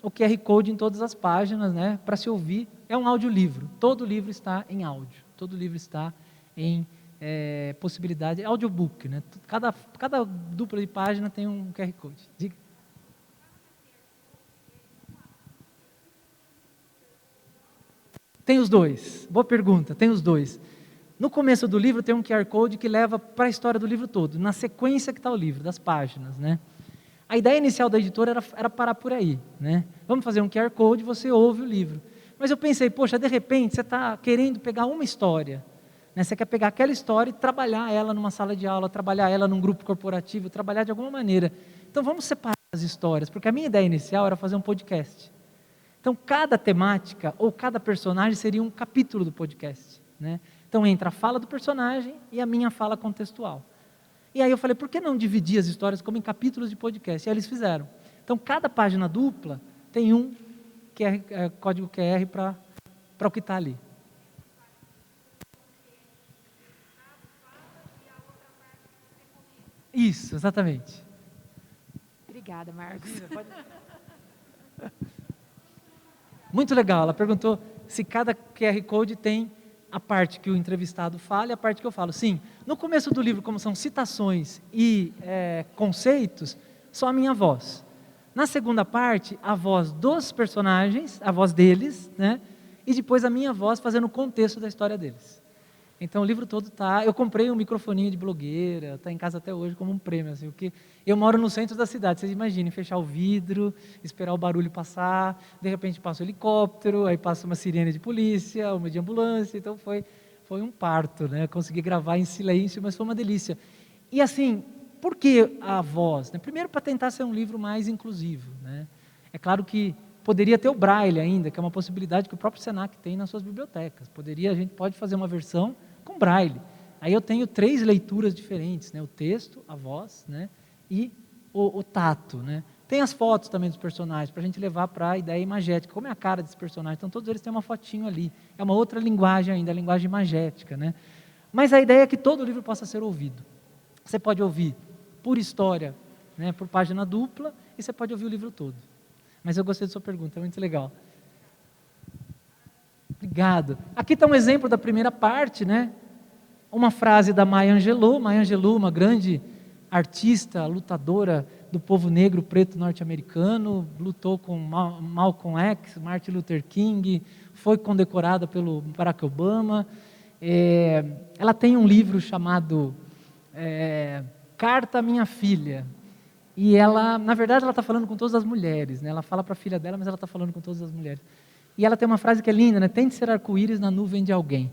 o QR Code em todas as páginas, né, para se ouvir. É um audiolivro, todo livro está em áudio, todo livro está em possibilidade, audiobook, né? Cada dupla de página tem um QR Code. Diga. Tem os dois, boa pergunta, tem os dois. No começo do livro tem um QR Code que leva para a história do livro todo, na sequência que está o livro, das páginas, né? A ideia inicial da editora era parar por aí, né? Vamos fazer um QR Code, você ouve o livro. Mas eu pensei, poxa, de repente você está querendo pegar uma história, né? Você quer pegar aquela história e trabalhar ela numa sala de aula, trabalhar ela num grupo corporativo, trabalhar de alguma maneira. Então vamos separar as histórias, porque a minha ideia inicial era fazer um podcast. Então cada temática ou cada personagem seria um capítulo do podcast, né? Então entra a fala do personagem e a minha fala contextual. E aí eu falei, por que não dividir as histórias como em capítulos de podcast? E aí eles fizeram. Então, cada página dupla tem um código QR para o que está ali. Isso, exatamente. Obrigada, Marcos. Muito legal, ela perguntou se cada QR Code tem a parte que o entrevistado fala e a parte que eu falo. Sim, no começo do livro, como são citações e conceitos, só a minha voz. Na segunda parte, a voz dos personagens, a voz deles, né? E depois a minha voz fazendo o contexto da história deles. Então o livro todo está... Eu comprei um microfoninho de blogueira, está em casa até hoje como um prêmio. Assim, porque eu moro no centro da cidade, vocês imaginem, fechar o vidro, esperar o barulho passar, de repente passa um helicóptero, aí passa uma sirene de polícia, uma de ambulância, então foi um parto, né? Eu consegui gravar em silêncio, mas foi uma delícia. E assim, por que a voz? Né? Primeiro, para tentar ser um livro mais inclusivo, né? É claro que poderia ter o Braille ainda, que é uma possibilidade que o próprio Senac tem nas suas bibliotecas. A gente pode fazer uma versão com Braille. Aí eu tenho 3 leituras diferentes, né? O texto, a voz, né? E o tato, né? Tem as fotos também dos personagens, para a gente levar para a ideia imagética, como é a cara desse personagem. Então todos eles têm uma fotinho ali. É uma outra linguagem ainda, a linguagem imagética, né? Mas a ideia é que todo livro possa ser ouvido. Você pode ouvir por história, né? Por página dupla, e você pode ouvir o livro todo. Mas eu gostei da sua pergunta, é muito legal. Obrigado. Aqui está um exemplo da primeira parte, né? Uma frase da Maya Angelou. Maya Angelou, uma grande artista, lutadora do povo negro preto norte-americano, lutou com Malcolm X, Martin Luther King, foi condecorada pelo Barack Obama. Ela tem um livro chamado Carta à Minha Filha. E ela, na verdade, ela está falando com todas as mulheres, né? Ela fala para a filha dela, mas ela está falando com todas as mulheres. E ela tem uma frase que é linda, né? Tente ser arco-íris na nuvem de alguém.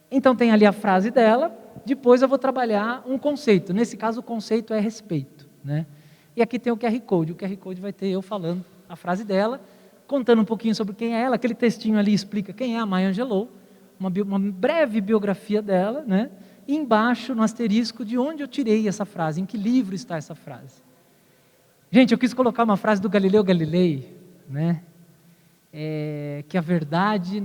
Então tem ali a frase dela, depois eu vou trabalhar um conceito. Nesse caso o conceito é respeito, né? E aqui tem o QR Code. O QR Code vai ter eu falando a frase dela, contando um pouquinho sobre quem é ela. Aquele textinho ali explica quem é a Maya Angelou, uma breve biografia dela, né? E embaixo, no asterisco, de onde eu tirei essa frase, em que livro está essa frase. Gente, eu quis colocar uma frase do Galileu Galilei, né? Que a verdade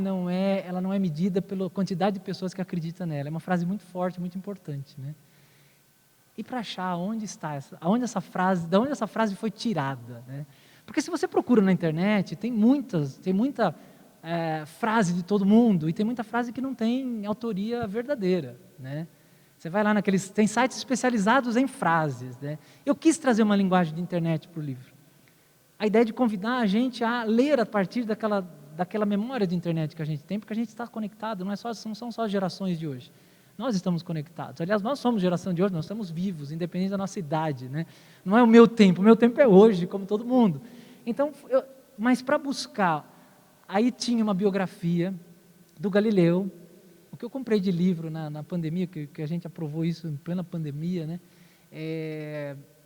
ela não é medida pela quantidade de pessoas que acreditam nela. É uma frase muito forte, muito importante, né? E para achar onde está de onde essa frase foi tirada, né? Porque se você procura na internet, tem muita frase de todo mundo e tem muita frase que não tem autoria verdadeira, né? Você vai lá tem sites especializados em frases, né? Eu quis trazer uma linguagem de internet para o livro. A ideia de convidar a gente a ler a partir daquela memória de internet que a gente tem, porque a gente está conectado, não são só as gerações de hoje. Nós estamos conectados. Aliás, nós somos geração de hoje, nós estamos vivos, independente da nossa idade, né? Não é o meu tempo é hoje, como todo mundo. Então, mas para buscar, aí tinha uma biografia do Galileu, o que eu comprei de livro na pandemia, que a gente aprovou isso em plena pandemia, né?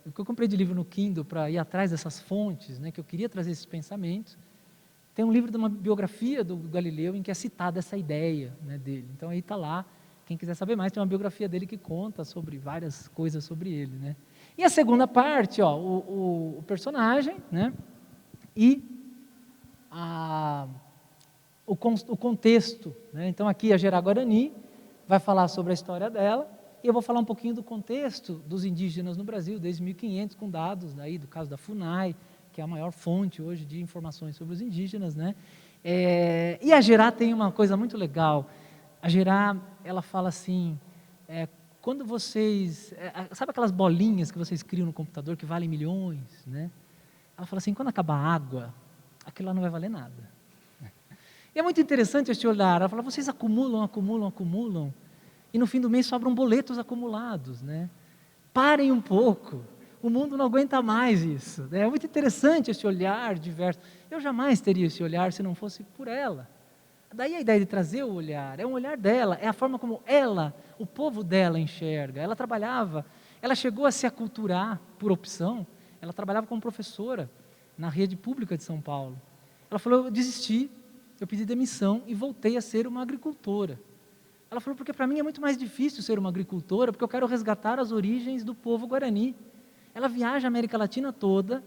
O que eu comprei de livro no Kindle para ir atrás dessas fontes, né, que eu queria trazer esses pensamentos, tem um livro de uma biografia do Galileu em que é citada essa ideia, né, dele. Então aí está lá, quem quiser saber mais, tem uma biografia dele que conta sobre várias coisas sobre ele, né? E a segunda parte, o personagem, né, e o contexto, né? Então aqui a Gerá Guarani vai falar sobre a história dela, eu vou falar um pouquinho do contexto dos indígenas no Brasil, desde 1500, com dados daí, do caso da FUNAI, que é a maior fonte hoje de informações sobre os indígenas, né? E a Gerá tem uma coisa muito legal. A Gerá, ela fala assim, quando vocês... sabe aquelas bolinhas que vocês criam no computador que valem milhões, né? Ela fala assim, quando acabar a água, aquilo lá não vai valer nada. E é muito interessante este olhar. Ela fala, vocês acumulam, acumulam, acumulam, e no fim do mês sobram boletos acumulados, né? Parem um pouco, o mundo não aguenta mais isso, né? É muito interessante esse olhar diverso. Eu jamais teria esse olhar se não fosse por ela. Daí a ideia de trazer o olhar, é um olhar dela, é a forma como ela, o povo dela enxerga. Ela trabalhava, ela chegou a se aculturar por opção, ela trabalhava como professora na rede pública de São Paulo. Ela falou, eu desisti, eu pedi demissão e voltei a ser uma agricultora. Ela falou, porque para mim é muito mais difícil ser uma agricultora, porque eu quero resgatar as origens do povo Guarani. Ela viaja a América Latina toda,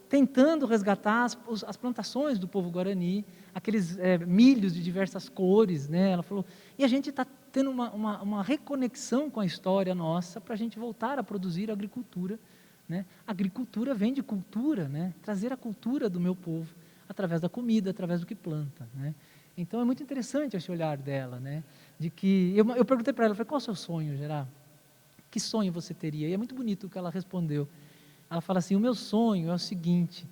tentando resgatar as plantações do povo Guarani, aqueles milhos de diversas cores, né? Ela falou, e a gente está tendo uma reconexão com a história nossa para a gente voltar a produzir agricultura, né? Agricultura vem de cultura, né? Trazer a cultura do meu povo através da comida, através do que planta, né? Então é muito interessante esse olhar dela, né? De que eu perguntei para ela, falei, qual é o seu sonho, Gerá? Que sonho você teria? E é muito bonito o que ela respondeu. Ela fala assim, o meu sonho é o seguinte,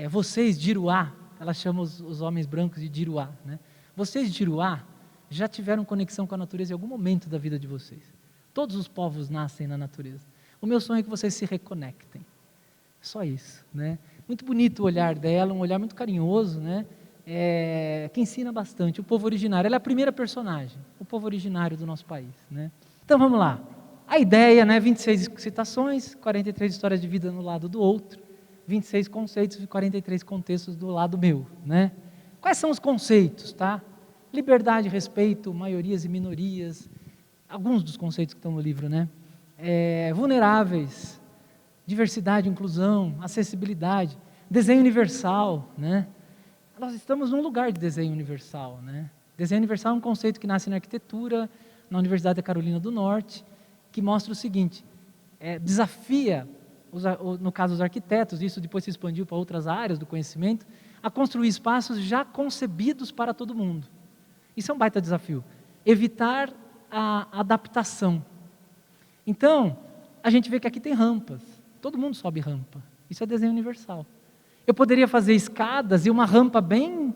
vocês de Iruá, ela chama os homens brancos de Iruá, né? Vocês de Iruá já tiveram conexão com a natureza em algum momento da vida de vocês. Todos os povos nascem na natureza. O meu sonho é que vocês se reconectem. Só isso, né? Muito bonito o olhar dela, um olhar muito carinhoso, né? Que ensina bastante. O povo originário, ela é a primeira personagem, o povo originário do nosso país, né? Então vamos lá. A ideia, né? 26 citações, 43 histórias de vida no lado do outro, 26 conceitos e 43 contextos do lado meu, né? Quais são os conceitos, tá? Liberdade, respeito, maiorias e minorias, alguns dos conceitos que estão no livro, né? Vulneráveis, diversidade, inclusão, acessibilidade, desenho universal, né? Nós estamos num lugar de desenho universal, né? Desenho universal é um conceito que nasce na arquitetura, na Universidade da Carolina do Norte, que mostra o seguinte, desafia, no caso os arquitetos, isso depois se expandiu para outras áreas do conhecimento, a construir espaços já concebidos para todo mundo. Isso é um baita desafio. Evitar a adaptação. Então, a gente vê que aqui tem rampas. Todo mundo sobe rampa. Isso é desenho universal. Eu poderia fazer escadas e uma rampa bem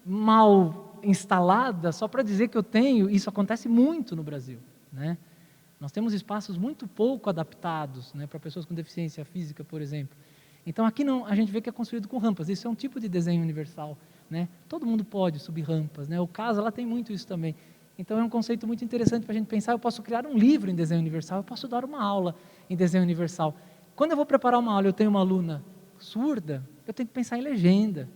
mal instalada, só para dizer que eu tenho, isso acontece muito no Brasil, né? Nós temos espaços muito pouco adaptados, né, para pessoas com deficiência física, por exemplo. Então aqui não, a gente vê que é construído com rampas, isso é um tipo de desenho universal, né? Todo mundo pode subir rampas, né? O CASA lá tem muito isso também. Então é um conceito muito interessante para a gente pensar, eu posso criar um livro em desenho universal, eu posso dar uma aula em desenho universal. Quando eu vou preparar uma aula, eu tenho uma aluna surda, eu tenho que pensar em legenda,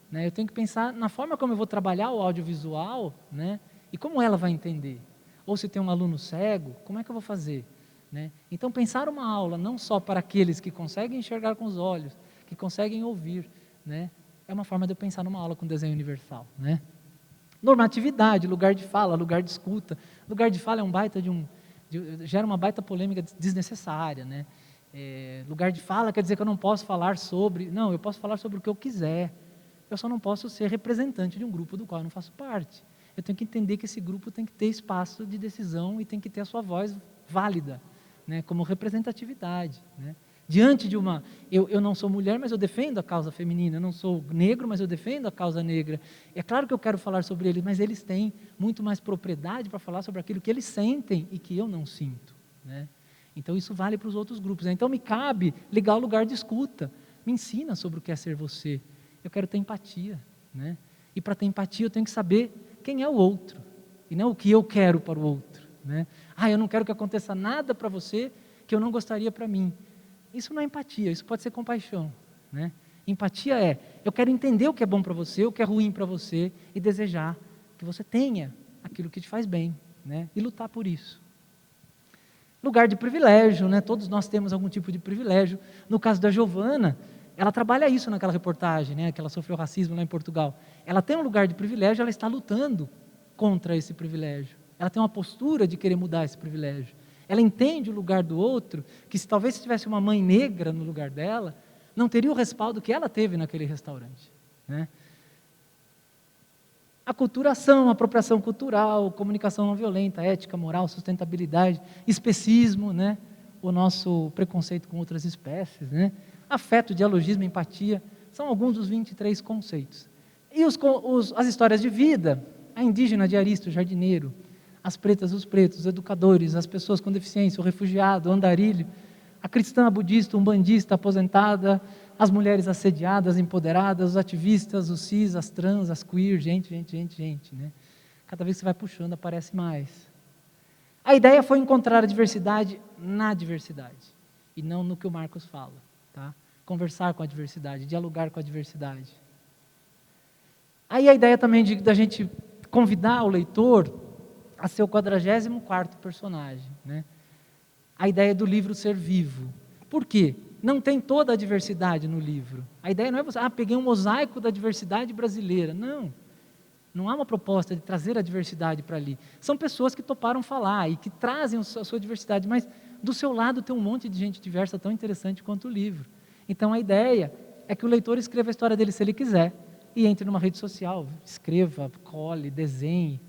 né? Eu tenho que pensar na forma como eu vou trabalhar o audiovisual, né? E como ela vai entender. Ou se tem um aluno cego, como é que eu vou fazer, né? Então pensar uma aula não só para aqueles que conseguem enxergar com os olhos, que conseguem ouvir, né? É uma forma de eu pensar numa aula com desenho universal, né? Normatividade, lugar de fala, lugar de escuta. Lugar de fala é um baita gera uma baita polêmica desnecessária, né? Lugar de fala quer dizer que eu não posso falar sobre... Não, eu posso falar sobre o que eu quiser. Eu só não posso ser representante de um grupo do qual eu não faço parte. Eu tenho que entender que esse grupo tem que ter espaço de decisão e tem que ter a sua voz válida, né? Como representatividade, né? Diante de uma... Eu não sou mulher, mas eu defendo a causa feminina. Eu não sou negro, mas eu defendo a causa negra. É claro que eu quero falar sobre eles, mas eles têm muito mais propriedade para falar sobre aquilo que eles sentem e que eu não sinto, né? Então isso vale para os outros grupos, né? Então me cabe ligar o lugar de escuta. Me ensina sobre o que é ser você. Eu quero ter empatia, né? E para ter empatia eu tenho que saber quem é o outro e não o que eu quero para o outro, né? Eu não quero que aconteça nada para você que eu não gostaria para mim. Isso não é empatia, isso pode ser compaixão, né? Empatia é, eu quero entender o que é bom para você, o que é ruim para você e desejar que você tenha aquilo que te faz bem, né? E lutar por isso. Lugar de privilégio, né? Todos nós temos algum tipo de privilégio. No caso da Giovana, ela trabalha isso naquela reportagem, né? Que ela sofreu racismo lá em Portugal. Ela tem um lugar de privilégio, ela está lutando contra esse privilégio. Ela tem uma postura de querer mudar esse privilégio. Ela entende o lugar do outro, que se talvez tivesse uma mãe negra no lugar dela, não teria o respaldo que ela teve naquele restaurante, né? Aculturação, apropriação cultural, comunicação não violenta, ética, moral, sustentabilidade, especismo, né? O nosso preconceito com outras espécies, né? Afeto, dialogismo, empatia, são alguns dos 23 conceitos. E as histórias de vida, a indígena, diarista, o jardineiro, as pretas, os pretos, os educadores, as pessoas com deficiência, o refugiado, o andarilho, a cristã, a budista, o umbandista, a aposentada, as mulheres assediadas, empoderadas, os ativistas, os cis, as trans, as queer, gente, né? Cada vez que você vai puxando, aparece mais. A ideia foi encontrar a diversidade na diversidade, e não no que o Marcos fala, tá? Conversar com a diversidade, dialogar com a diversidade. Aí a ideia também da gente convidar o leitor a ser o 44º personagem, né? A ideia do livro ser vivo. Por quê? Não tem toda a diversidade no livro. A ideia não é você, peguei um mosaico da diversidade brasileira. Não. Não há uma proposta de trazer a diversidade para ali. São pessoas que toparam falar e que trazem a sua diversidade, mas do seu lado tem um monte de gente diversa tão interessante quanto o livro. Então a ideia é que o leitor escreva a história dele se ele quiser e entre numa rede social, escreva, cole, desenhe,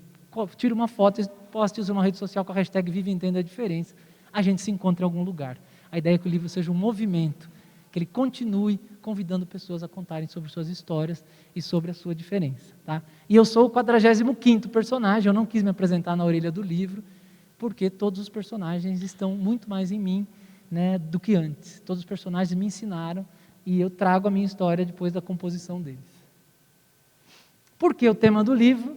tire uma foto e poste numa rede social com a hashtag Vive e Entenda a Diferença. A gente se encontra em algum lugar. A ideia é que o livro seja um movimento, que ele continue convidando pessoas a contarem sobre suas histórias e sobre a sua diferença. Tá? E eu sou o 45º personagem, eu não quis me apresentar na orelha do livro, porque todos os personagens estão muito mais em mim, né, do que antes. Todos os personagens me ensinaram e eu trago a minha história depois da composição deles. Por que o tema do livro?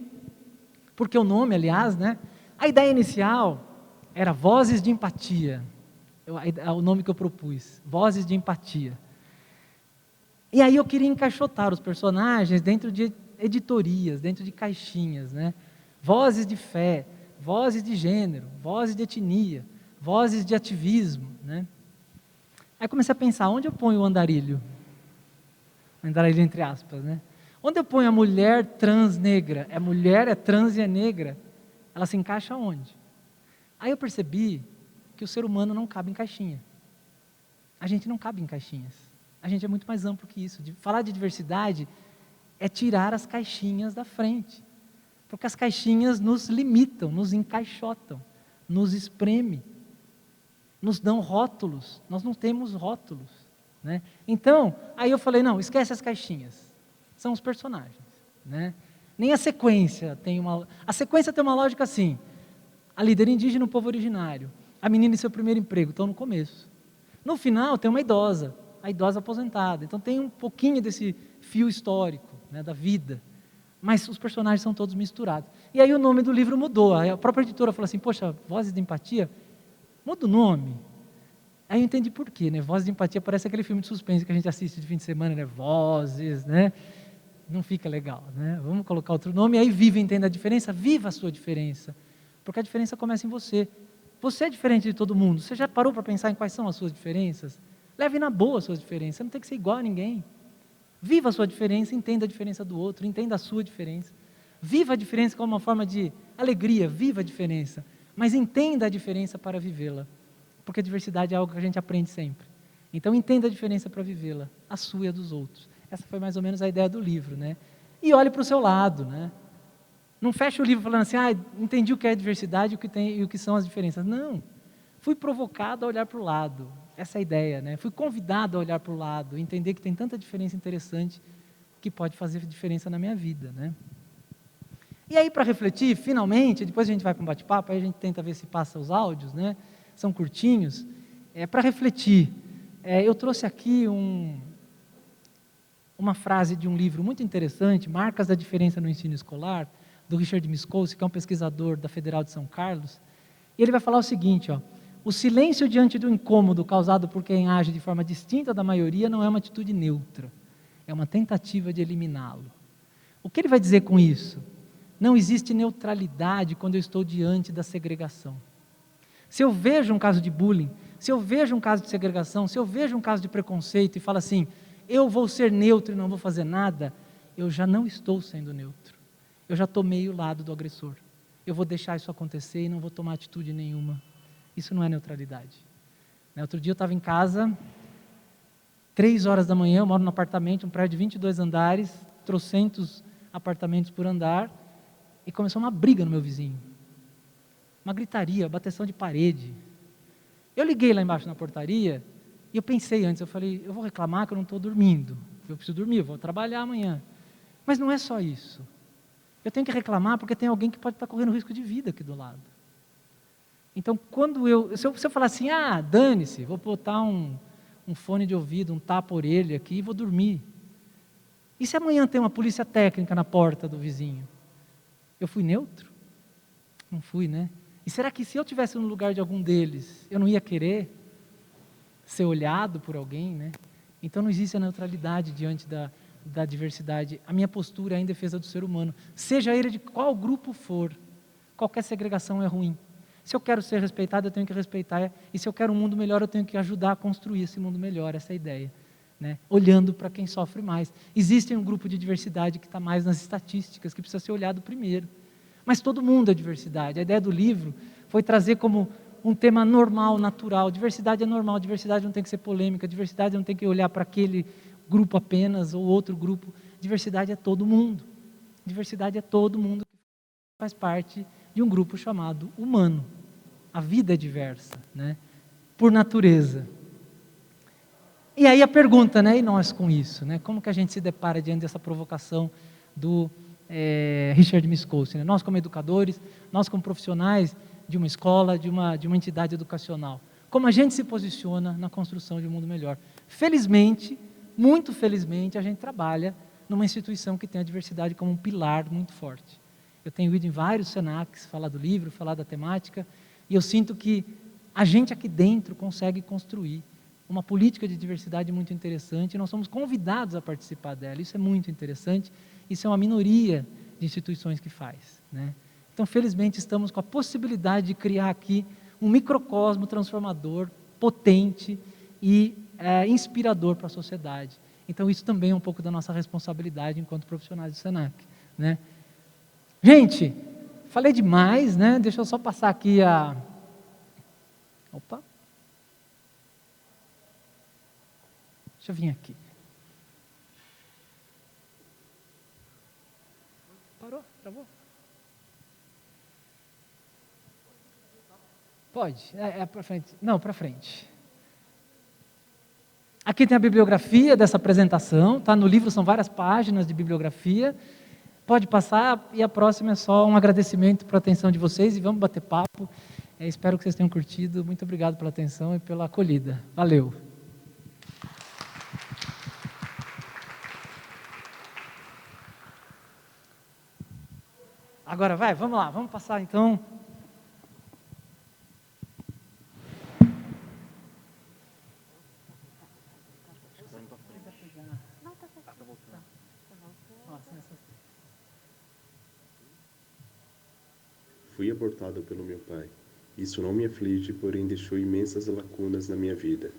Porque o nome, aliás, né? A ideia inicial era Vozes de Empatia, o nome que eu propus, Vozes de Empatia. E aí eu queria encaixotar os personagens dentro de editorias, dentro de caixinhas, né? Vozes de fé, vozes de gênero, vozes de etnia, vozes de ativismo, né? Aí comecei a pensar, onde eu ponho o andarilho? Andarilho entre aspas, né? Onde eu ponho a mulher trans negra? É mulher, é trans e é negra. Ela se encaixa onde? Aí eu percebi que o ser humano não cabe em caixinha. A gente não cabe em caixinhas. A gente é muito mais amplo que isso. Falar de diversidade é tirar as caixinhas da frente. Porque as caixinhas nos limitam, nos encaixotam, nos espreme, nos dão rótulos. Nós não temos rótulos, né? Então, aí eu falei, não, esquece as caixinhas. São os personagens, né? Nem a sequência tem uma... A sequência tem uma lógica assim. A líder indígena, o povo originário. A menina e seu primeiro emprego, estão no começo. No final tem uma idosa, a idosa aposentada. Então tem um pouquinho desse fio histórico, né, da vida. Mas os personagens são todos misturados. E aí o nome do livro mudou. Aí a própria editora falou assim, poxa, Vozes de Empatia, muda o nome. Aí eu entendi por quê, né? Vozes de Empatia parece aquele filme de suspense que a gente assiste de fim de semana, né? Vozes, né? Não fica legal, né? Vamos colocar outro nome, e aí vive, entenda a diferença, viva a sua diferença. Porque a diferença começa em você. Você é diferente de todo mundo. Você já parou para pensar em quais são as suas diferenças? Leve na boa as suas diferenças. Você não tem que ser igual a ninguém. Viva a sua diferença, entenda a diferença do outro, entenda a sua diferença. Viva a diferença como uma forma de alegria, viva a diferença. Mas entenda a diferença para vivê-la. Porque a diversidade é algo que a gente aprende sempre. Então entenda a diferença para vivê-la, a sua e a dos outros. Essa foi mais ou menos a ideia do livro, né? E olhe para o seu lado, né? Não feche o livro falando assim, entendi o que é diversidade e o que são as diferenças. Não. Fui provocado a olhar para o lado. Essa é a ideia, né? Fui convidado a olhar para o lado, entender que tem tanta diferença interessante que pode fazer diferença na minha vida, né? E aí, para refletir, finalmente, depois a gente vai para um bate-papo, aí a gente tenta ver se passa os áudios, né? São curtinhos. Para refletir, eu trouxe aqui uma frase de um livro muito interessante, Marcas da Diferença no Ensino Escolar, do Richard Miskolci, que é um pesquisador da Federal de São Carlos, e ele vai falar o seguinte, o silêncio diante do incômodo causado por quem age de forma distinta da maioria não é uma atitude neutra, é uma tentativa de eliminá-lo. O que ele vai dizer com isso? Não existe neutralidade quando eu estou diante da segregação. Se eu vejo um caso de bullying, se eu vejo um caso de segregação, se eu vejo um caso de preconceito e falo assim, eu vou ser neutro e não vou fazer nada, eu já não estou sendo neutro. Eu já tomei o lado do agressor. Eu vou deixar isso acontecer e não vou tomar atitude nenhuma. Isso não é neutralidade. Outro dia eu estava em casa, 3 horas da manhã, eu moro num apartamento, um prédio de 22 andares, trocentos apartamentos por andar, e começou uma briga no meu vizinho. Uma gritaria, bateção de parede. Eu liguei lá embaixo na portaria, e eu pensei antes, eu falei, eu vou reclamar que eu não estou dormindo, eu preciso dormir, eu vou trabalhar amanhã. Mas não é só isso. Eu tenho que reclamar porque tem alguém que pode estar correndo risco de vida aqui do lado. Então, se eu falar assim, dane-se, vou botar um fone de ouvido, um tapa-orelha aqui e vou dormir. E se amanhã tem uma polícia técnica na porta do vizinho? Eu fui neutro? Não fui, né? E será que se eu estivesse no lugar de algum deles, eu não ia querer ser olhado por alguém, né? Então não existe a neutralidade diante da diversidade. A minha postura é em defesa do ser humano. Seja ele de qual grupo for, qualquer segregação é ruim. Se eu quero ser respeitado, eu tenho que respeitar. E se eu quero um mundo melhor, eu tenho que ajudar a construir esse mundo melhor, essa é a ideia. Né? Olhando para quem sofre mais. Existe um grupo de diversidade que está mais nas estatísticas, que precisa ser olhado primeiro. Mas todo mundo é diversidade. A ideia do livro foi trazer como um tema normal, natural. Diversidade é normal, diversidade não tem que ser polêmica, diversidade não tem que olhar para aquele grupo apenas ou outro grupo. Diversidade é todo mundo. Diversidade é todo mundo que faz parte de um grupo chamado humano. A vida é diversa, né? Por natureza. E aí a pergunta, né? E nós com isso, né? Como que a gente se depara diante dessa provocação do Richard Miskolci, né? Nós como educadores, nós como profissionais de uma escola, de uma entidade educacional. Como a gente se posiciona na construção de um mundo melhor? Felizmente, muito felizmente, a gente trabalha numa instituição que tem a diversidade como um pilar muito forte. Eu tenho ido em vários Senacs, falar do livro, falar da temática, e eu sinto que a gente aqui dentro consegue construir uma política de diversidade muito interessante, e nós somos convidados a participar dela. Isso é muito interessante, isso é uma minoria de instituições que faz, né? Então, felizmente, estamos com a possibilidade de criar aqui um microcosmo transformador, potente e inspirador para a sociedade. Então, isso também é um pouco da nossa responsabilidade enquanto profissionais do Senac, né? Gente, falei demais, né? Deixa eu só passar aqui a... Opa! Deixa eu vir aqui. Parou? Travou? Pode? É para frente. Não, para frente. Aqui tem a bibliografia dessa apresentação, tá? No livro são várias páginas de bibliografia. Pode passar, e a próxima é só um agradecimento pela atenção de vocês e vamos bater papo. Espero que vocês tenham curtido. Muito obrigado pela atenção e pela acolhida. Valeu! Agora vamos lá, vamos passar então. Fui abortado pelo meu pai. Isso não me aflige, porém deixou imensas lacunas na minha vida.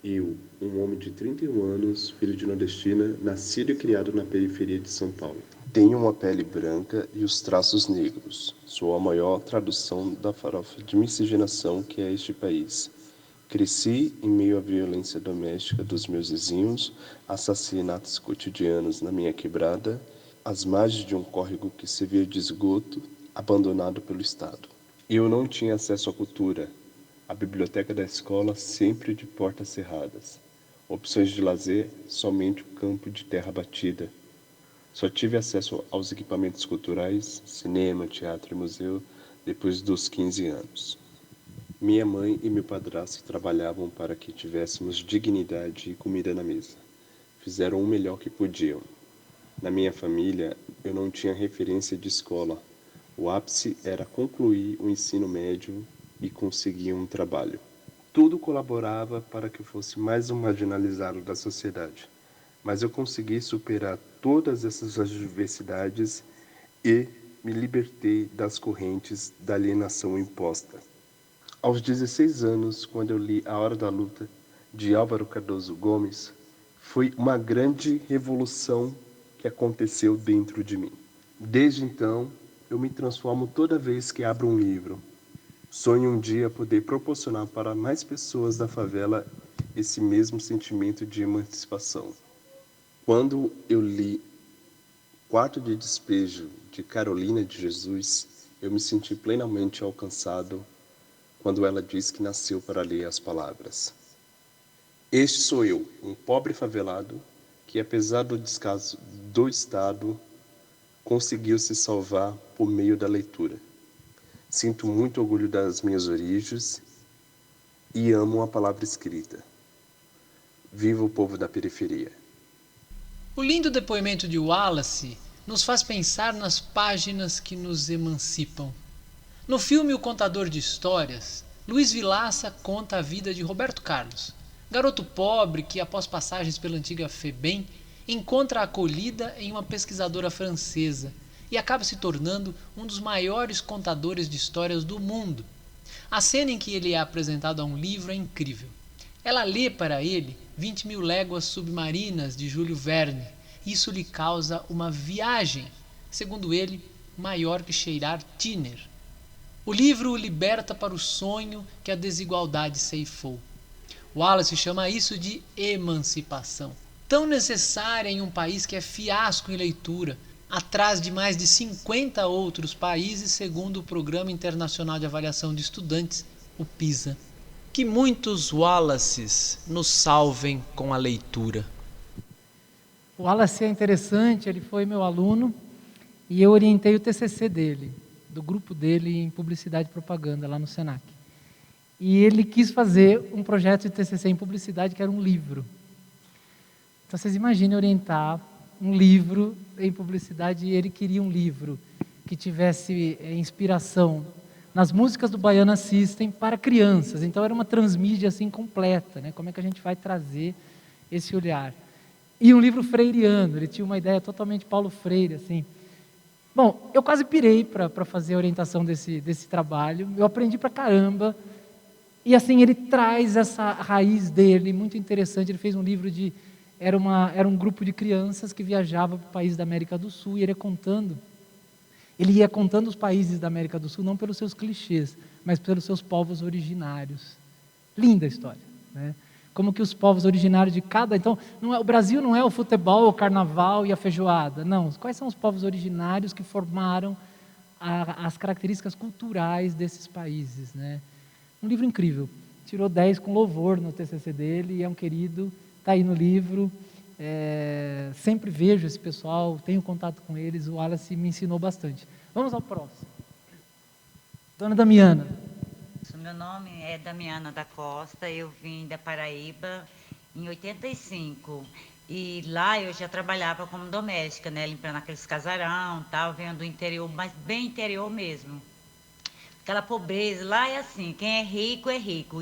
Eu, um homem de 31 anos, filho de nordestina, nascido e criado na periferia de São Paulo. Tenho uma pele branca e os traços negros. Sou a maior tradução da farofa de miscigenação que é este país. Cresci em meio à violência doméstica dos meus vizinhos, assassinatos cotidianos na minha quebrada, às margens de um córrego que servia de esgoto, abandonado pelo Estado. Eu não tinha acesso à cultura. A biblioteca da escola sempre de portas cerradas. Opções de lazer, somente o campo de terra batida. Só tive acesso aos equipamentos culturais, cinema, teatro e museu, depois dos 15 anos. Minha mãe e meu padrasto trabalhavam para que tivéssemos dignidade e comida na mesa. Fizeram o melhor que podiam. Na minha família, eu não tinha referência de escola. O ápice era concluir o ensino médio e conseguir um trabalho. Tudo colaborava para que eu fosse mais um marginalizado da sociedade. Mas eu consegui superar todas essas adversidades e me libertei das correntes da alienação imposta. Aos 16 anos, quando eu li A Hora da Luta, de Álvaro Cardoso Gomes, foi uma grande revolução que aconteceu dentro de mim. Desde então, eu me transformo toda vez que abro um livro. Sonho um dia poder proporcionar para mais pessoas da favela esse mesmo sentimento de emancipação. Quando eu li Quarto de Despejo, de Carolina de Jesus, eu me senti plenamente alcançado quando ela diz que nasceu para ler as palavras. Este sou eu, um pobre favelado, que apesar do descaso do Estado, conseguiu se salvar por meio da leitura. Sinto muito orgulho das minhas origens e amo a palavra escrita. Viva o povo da periferia. O lindo depoimento de Wallace nos faz pensar nas páginas que nos emancipam. No filme O Contador de Histórias, Luiz Vilaça conta a vida de Roberto Carlos, garoto pobre que, após passagens pela antiga FEBEM, encontra acolhida em uma pesquisadora francesa e acaba se tornando um dos maiores contadores de histórias do mundo. A cena em que ele é apresentado a um livro é incrível. Ela lê para ele 20.000 Léguas Submarinas, de Júlio Verne. Isso lhe causa uma viagem, segundo ele, maior que cheirar tiner. O livro o liberta para o sonho que a desigualdade ceifou. Wallace chama isso de emancipação, tão necessária em um país que é fiasco em leitura, atrás de mais de 50 outros países, segundo o Programa Internacional de Avaliação de Estudantes, o PISA. Que muitos Wallaces nos salvem com a leitura. O Wallace é interessante, ele foi meu aluno e eu orientei o TCC dele, do grupo dele em Publicidade e Propaganda, lá no Senac. E ele quis fazer um projeto de TCC em publicidade que era um livro. Então vocês imaginem orientar um livro em publicidade e ele queria um livro que tivesse inspiração nas músicas do Baiana System para crianças. Então era uma transmídia assim completa, né? Como é que a gente vai trazer esse olhar? E um livro freiriano, ele tinha uma ideia totalmente Paulo Freire, assim. Bom, eu quase pirei para fazer a orientação desse trabalho, eu aprendi pra caramba, e assim, ele traz essa raiz dele, muito interessante, ele fez um livro era um grupo de crianças que viajava para o país da América do Sul, e ele ia contando os países da América do Sul, não pelos seus clichês, mas pelos seus povos originários. Linda a história, né? Como que os povos originários de cada... Então, o Brasil não é o futebol, o carnaval e a feijoada, não. Quais são os povos originários que formaram as características culturais desses países, né? Um livro incrível. Tirou 10 com louvor no TCC dele, é um querido, está aí no livro. Sempre vejo esse pessoal, tenho contato com eles, o Wallace me ensinou bastante. Vamos ao próximo. Dona Damiana. Meu nome é Damiana da Costa, eu vim da Paraíba em 85 e lá eu já trabalhava como doméstica, né, limpando aqueles casarão, tal, vendo do interior, mas bem interior mesmo. Aquela pobreza, lá é assim, quem é rico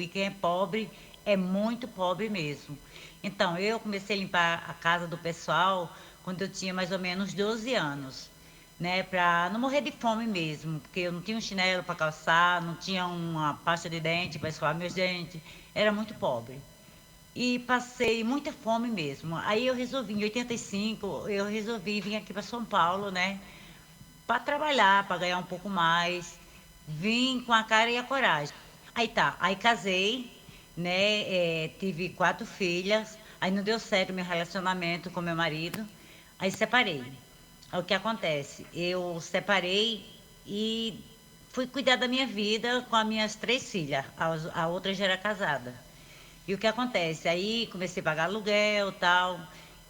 e quem é pobre é muito pobre mesmo. Então, eu comecei a limpar a casa do pessoal quando eu tinha mais ou menos 12 anos. Né, para não morrer de fome mesmo, porque eu não tinha um chinelo para calçar, não tinha uma pasta de dente para escovar meus dentes, era muito pobre. E passei muita fome mesmo. Aí eu resolvi, em 85, eu resolvi vir aqui para São Paulo, né, para trabalhar, para ganhar um pouco mais. Vim com a cara e a coragem. Aí casei, né, tive 4 filhas, aí não deu certo meu relacionamento com meu marido, aí separei. O que acontece? Eu separei e fui cuidar da minha vida com as minhas 3 filhas. A outra já era casada. E o que acontece? Aí comecei a pagar aluguel e tal.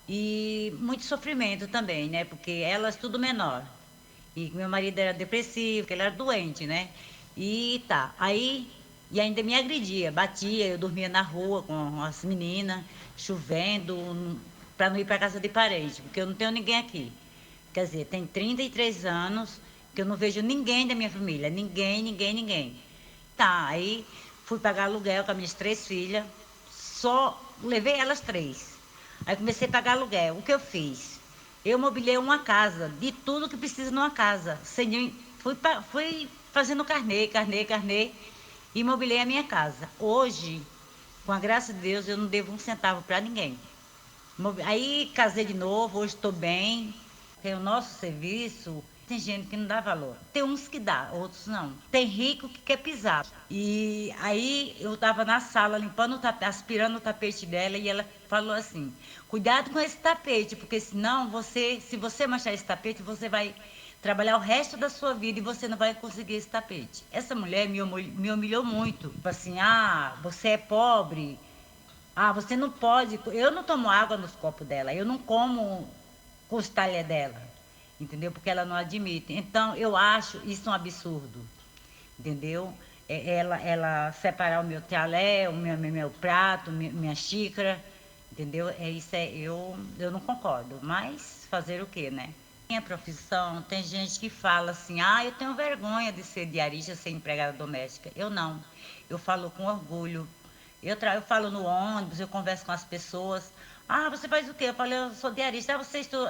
E muito sofrimento também, né? Porque elas tudo menor. E meu marido era depressivo, ele era doente, né? E tá. Aí, e ainda me agredia, batia, eu dormia na rua com as meninas, chovendo, para não ir para casa de parente, porque eu não tenho ninguém aqui. Quer dizer, tem 33 anos que eu não vejo ninguém da minha família. Ninguém. Tá, aí fui pagar aluguel com as minhas 3 filhas. Só levei elas 3. Aí comecei a pagar aluguel. O que eu fiz? Eu mobilei uma casa, de tudo que precisa numa casa. Fui fazendo carnê. E mobilei a minha casa. Hoje, com a graça de Deus, eu não devo um centavo para ninguém. Aí casei de novo, hoje estou bem. O nosso serviço Tem gente que não dá valor. Tem uns que dá, outros não. Tem rico que quer pisar. E aí eu estava na sala limpando o tapete, aspirando o tapete dela, e ela falou assim: cuidado com esse tapete, porque senão se você manchar esse tapete, você vai trabalhar o resto da sua vida e você não vai conseguir esse tapete. Essa mulher me humilhou muito. Tipo assim, você é pobre. Você não pode. Eu não tomo água nos copos dela, eu não como com os talheres dela. Entendeu? Porque ela não admite. Então, eu acho isso um absurdo. Entendeu? Ela separar o meu talher, o meu prato, minha xícara. Entendeu? Eu não concordo. Mas fazer o quê, né? Minha profissão, tem gente que fala assim: eu tenho vergonha de ser diarista, ser empregada doméstica. Eu não. Eu falo com orgulho. Eu falo no ônibus, eu converso com as pessoas. Você faz o quê? Eu falo: eu sou diarista.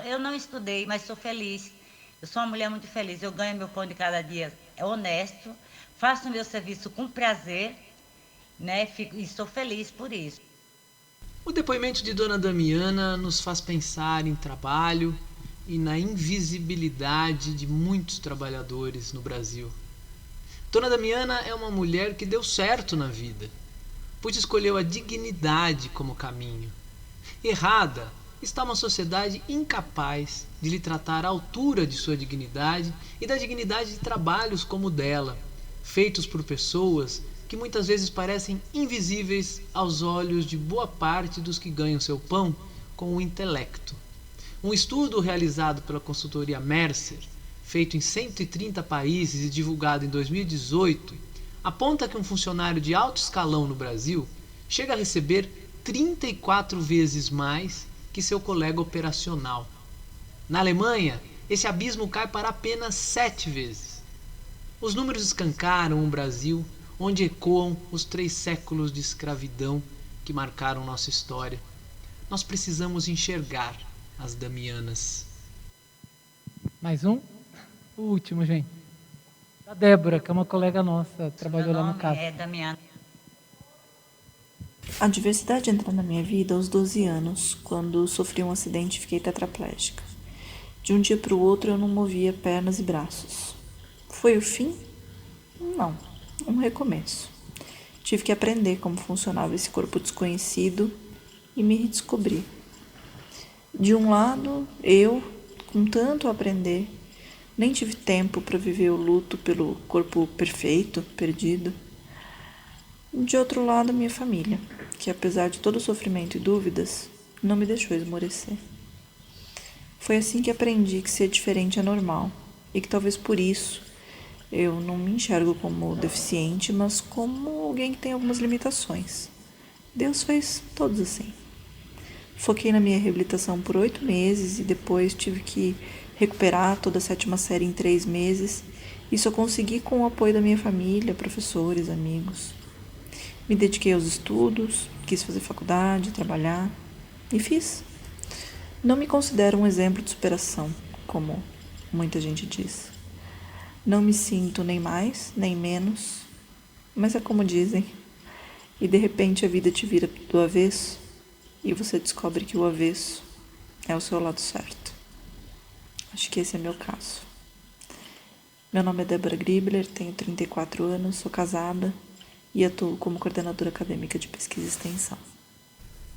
Eu não estudei, mas sou feliz. Eu sou uma mulher muito feliz. Eu ganho meu pão de cada dia, é honesto. Faço o meu serviço com prazer, né? E sou feliz por isso. O depoimento de Dona Damiana nos faz pensar em trabalho e na invisibilidade de muitos trabalhadores no Brasil. Dona Damiana é uma mulher que deu certo na vida, pois escolheu a dignidade como caminho. Errada está uma sociedade incapaz de lhe tratar à altura de sua dignidade e da dignidade de trabalhos como o dela, feitos por pessoas que muitas vezes parecem invisíveis aos olhos de boa parte dos que ganham seu pão com o intelecto. Um estudo realizado pela consultoria Mercer, feito em 130 países e divulgado em 2018, aponta que um funcionário de alto escalão no Brasil chega a receber 34 vezes mais que seu colega operacional. Na Alemanha, esse abismo cai para apenas 7 vezes. Os números escancaram um Brasil onde ecoam os 3 séculos de escravidão que marcaram nossa história. Nós precisamos enxergar as Damianas. Mais um? O último, gente. A Débora, que é uma colega nossa, trabalhou lá no CAP. É Damiana. A diversidade entrou na minha vida aos 12 anos, quando sofri um acidente e fiquei tetraplégica. De um dia para o outro eu não movia pernas e braços. Foi o fim? Não, um recomeço. Tive que aprender como funcionava esse corpo desconhecido e me redescobrir. De um lado, eu, com tanto a aprender, nem tive tempo para viver o luto pelo corpo perfeito, perdido. De outro lado, minha família, que apesar de todo o sofrimento e dúvidas, não me deixou esmorecer. Foi assim que aprendi que ser diferente é normal e que talvez por isso eu não me enxergo como deficiente, mas como alguém que tem algumas limitações. Deus fez todos assim. Foquei na minha reabilitação por 8 meses e depois tive que recuperar toda a 7ª série em 3 meses e só consegui com o apoio da minha família, professores, amigos. Me dediquei aos estudos, quis fazer faculdade, trabalhar e fiz. Não me considero um exemplo de superação, como muita gente diz. Não me sinto nem mais, nem menos, mas é como dizem. E de repente a vida te vira do avesso e você descobre que o avesso é o seu lado certo. Acho que esse é meu caso. Meu nome é Débora Gribler, tenho 34 anos, sou casada e atuo como coordenadora acadêmica de pesquisa e extensão.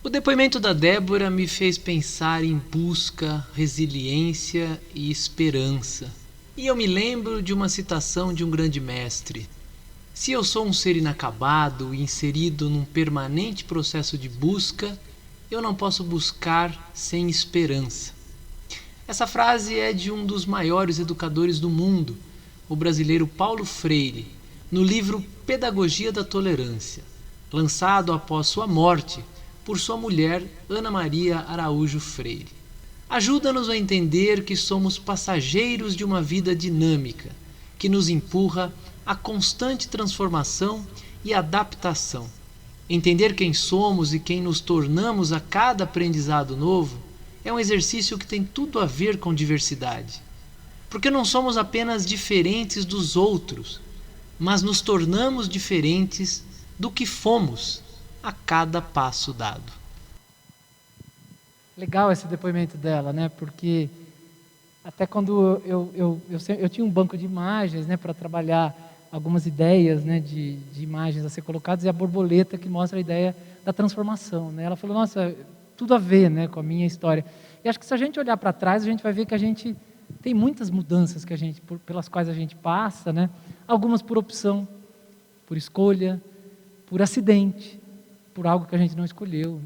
O depoimento da Débora me fez pensar em busca, resiliência e esperança. E eu me lembro de uma citação de um grande mestre: se eu sou um ser inacabado e inserido num permanente processo de busca, eu não posso buscar sem esperança. Essa frase é de um dos maiores educadores do mundo, o brasileiro Paulo Freire, no livro Pedagogia da Tolerância, lançado após sua morte por sua mulher Ana Maria Araújo Freire. Ajuda-nos a entender que somos passageiros de uma vida dinâmica, que nos empurra à constante transformação e adaptação. Entender quem somos e quem nos tornamos a cada aprendizado novo é um exercício que tem tudo a ver com diversidade. Porque não somos apenas diferentes dos outros, mas nos tornamos diferentes do que fomos a cada passo dado. Legal esse depoimento dela, né? Porque Até quando eu tinha um banco de imagens, né, para trabalhar algumas ideias, né, de imagens a ser colocadas, e a borboleta que mostra a ideia da transformação, né? Ela falou, nossa, tudo a ver, né, com a minha história. E acho que se a gente olhar para trás, a gente vai ver que a gente tem muitas mudanças que pelas quais a gente passa, né? Algumas por opção, por escolha, por acidente, por algo que a gente não escolheu.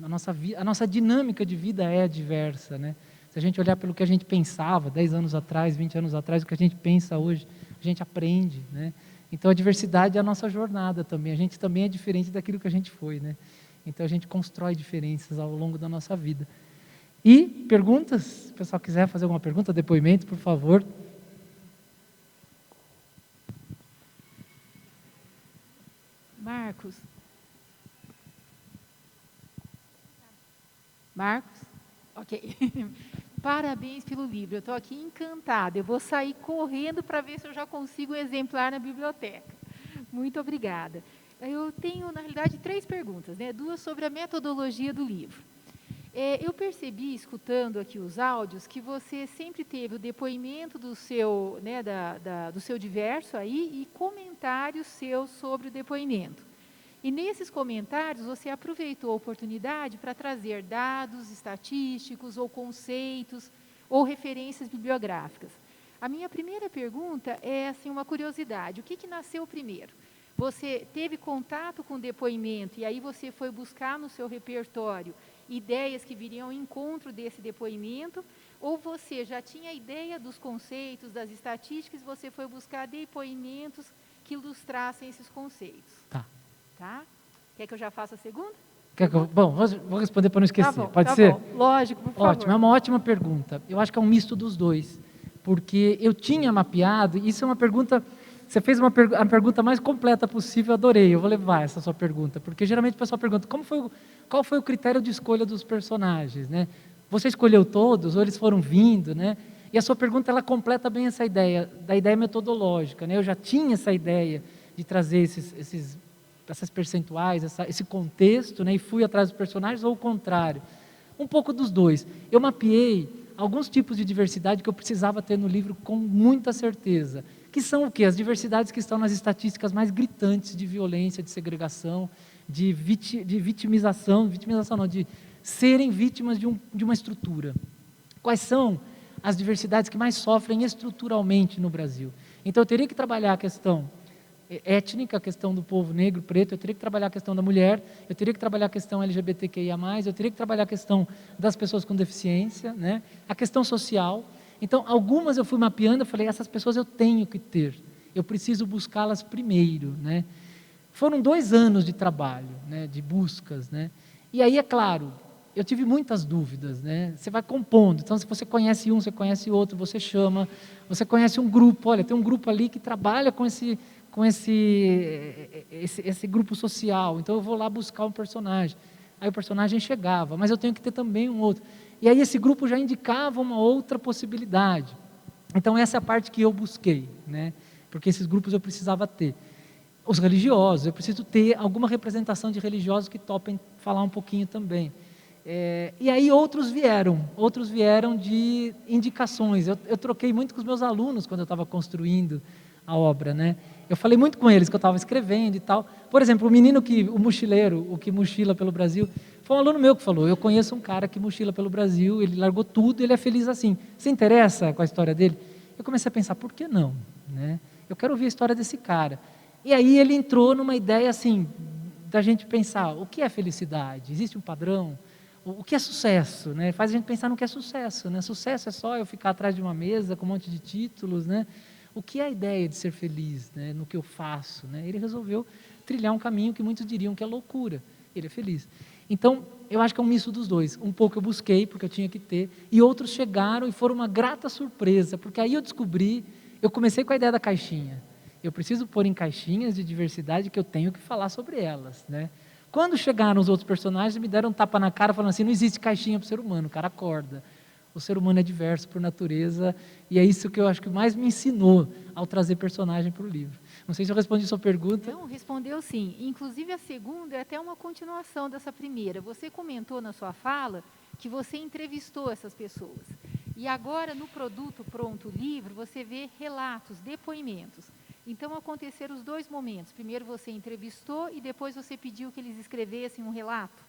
A nossa dinâmica de vida é diversa, né? Se a gente olhar pelo que a gente pensava 10 anos atrás, 20 anos atrás, o que a gente pensa hoje, a gente aprende, né? Então a diversidade é a nossa jornada também. A gente também é diferente daquilo que a gente foi, né? Então a gente constrói diferenças ao longo da nossa vida. E perguntas? Se o pessoal quiser fazer alguma pergunta, depoimento, por favor. Marcos? Ok. Parabéns pelo livro. Eu estou aqui encantada. Eu vou sair correndo para ver se eu já consigo um exemplar na biblioteca. Muito obrigada. Eu tenho, na realidade, 3 perguntas, né? 2 sobre a metodologia do livro. Eu percebi, escutando aqui os áudios, que você sempre teve o depoimento do seu, né, do seu diverso aí e comentários seus sobre o depoimento. E nesses comentários você aproveitou a oportunidade para trazer dados estatísticos ou conceitos ou referências bibliográficas. A minha primeira pergunta é assim, uma curiosidade. O que nasceu primeiro? Você teve contato com o depoimento e aí você foi buscar no seu repertório ideias que viriam ao encontro desse depoimento, ou você já tinha ideia dos conceitos, das estatísticas, e você foi buscar depoimentos que ilustrassem esses conceitos? Tá? Quer que eu já faça a segunda? Bom, vou responder para não esquecer. Tá bom, Pode tá ser? Bom. Lógico, por favor. Ótimo, é uma ótima pergunta. Eu acho que é um misto dos dois, porque eu tinha mapeado, e isso é uma pergunta... Você fez a pergunta mais completa possível, adorei, eu vou levar essa sua pergunta, porque geralmente o pessoal pergunta, qual foi o critério de escolha dos personagens, né? Você escolheu todos, ou eles foram vindo, né? E a sua pergunta, ela completa bem essa ideia, da ideia metodológica, né? Eu já tinha essa ideia de trazer essas percentuais, esse contexto, né? E fui atrás dos personagens, ou o contrário. Um pouco dos dois. Eu mapeei alguns tipos de diversidade que eu precisava ter no livro com muita certeza, que são o quê? As diversidades que estão nas estatísticas mais gritantes de violência, de segregação, de vitimização não, de serem vítimas de uma estrutura. Quais são as diversidades que mais sofrem estruturalmente no Brasil? Então eu teria que trabalhar a questão étnica, a questão do povo negro, preto, eu teria que trabalhar a questão da mulher, eu teria que trabalhar a questão LGBTQIA+, eu teria que trabalhar a questão das pessoas com deficiência, né? A questão social. Então, algumas eu fui mapeando, eu falei, essas pessoas eu tenho que ter, eu preciso buscá-las primeiro, né? Foram 2 anos de trabalho, né, de buscas, né? E aí, é claro, eu tive muitas dúvidas, né? Você vai compondo, então se você conhece um, você conhece outro, você chama, você conhece um grupo, olha, tem um grupo ali que trabalha com esse grupo social, então eu vou lá buscar um personagem. Aí o personagem chegava, mas eu tenho que ter também um outro. E aí esse grupo já indicava uma outra possibilidade. Então essa é a parte que eu busquei, né? Porque esses grupos eu precisava ter. Os religiosos, eu preciso ter alguma representação de religiosos que topem falar um pouquinho também. E aí outros vieram de indicações. Eu troquei muito com os meus alunos quando eu estava construindo a obra, né? Eu falei muito com eles que eu estava escrevendo e tal. Por exemplo, o mochileiro, o que mochila pelo Brasil, foi um aluno meu que falou, eu conheço um cara que mochila pelo Brasil, ele largou tudo e ele é feliz assim. Você interessa com a história dele? Eu comecei a pensar, por que não? Né? Eu quero ouvir a história desse cara. E aí ele entrou numa ideia assim, da gente pensar, o que é felicidade? Existe um padrão? O que é sucesso? Né? Faz a gente pensar no que é sucesso. Né? Sucesso é só eu ficar atrás de uma mesa com um monte de títulos, né? O que é a ideia de ser feliz, né, no que eu faço? Né? Ele resolveu trilhar um caminho que muitos diriam que é loucura. Ele é feliz. Então, eu acho que é um misto dos dois. Um pouco eu busquei, porque eu tinha que ter, e outros chegaram e foram uma grata surpresa, porque aí eu comecei com a ideia da caixinha. Eu preciso pôr em caixinhas de diversidade que eu tenho que falar sobre elas. Né? Quando chegaram os outros personagens, me deram um tapa na cara, falando assim, não existe caixinha para o ser humano, o cara acorda. O ser humano é diverso por natureza, e é isso que eu acho que mais me ensinou ao trazer personagem para o livro. Não sei se eu respondi a sua pergunta. Não, respondeu sim. Inclusive a segunda é até uma continuação dessa primeira. Você comentou na sua fala que você entrevistou essas pessoas. E agora, no produto pronto, o livro, você vê relatos, depoimentos. Então, aconteceram os dois momentos. Primeiro você entrevistou e depois você pediu que eles escrevessem um relato.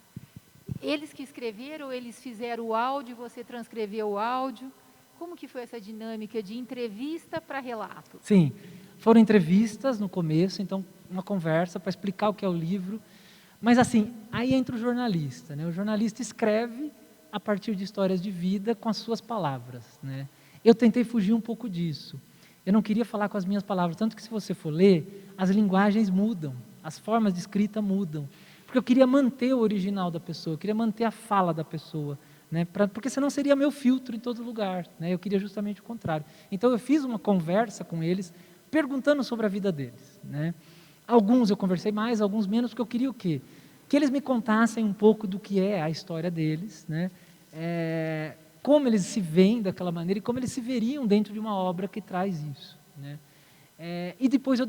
Eles que escreveram, eles fizeram o áudio, você transcreveu o áudio. Como que foi essa dinâmica de entrevista para relato? Sim, foram entrevistas no começo, então uma conversa para explicar o que é o livro. Mas assim, aí entra o jornalista, né? O jornalista escreve a partir de histórias de vida com as suas palavras, né? Eu tentei fugir um pouco disso. Eu não queria falar com as minhas palavras, tanto que se você for ler, as linguagens mudam, as formas de escrita mudam. Porque eu queria manter o original da pessoa, eu queria manter a fala da pessoa, né? Porque senão seria meu filtro em todo lugar, né? Eu queria justamente o contrário. Então eu fiz uma conversa com eles, perguntando sobre a vida deles, né? Alguns eu conversei mais, alguns menos, porque eu queria o quê? Que eles me contassem um pouco do que é a história deles, né? Como eles se veem daquela maneira e como eles se veriam dentro de uma obra que traz isso, né? E depois eu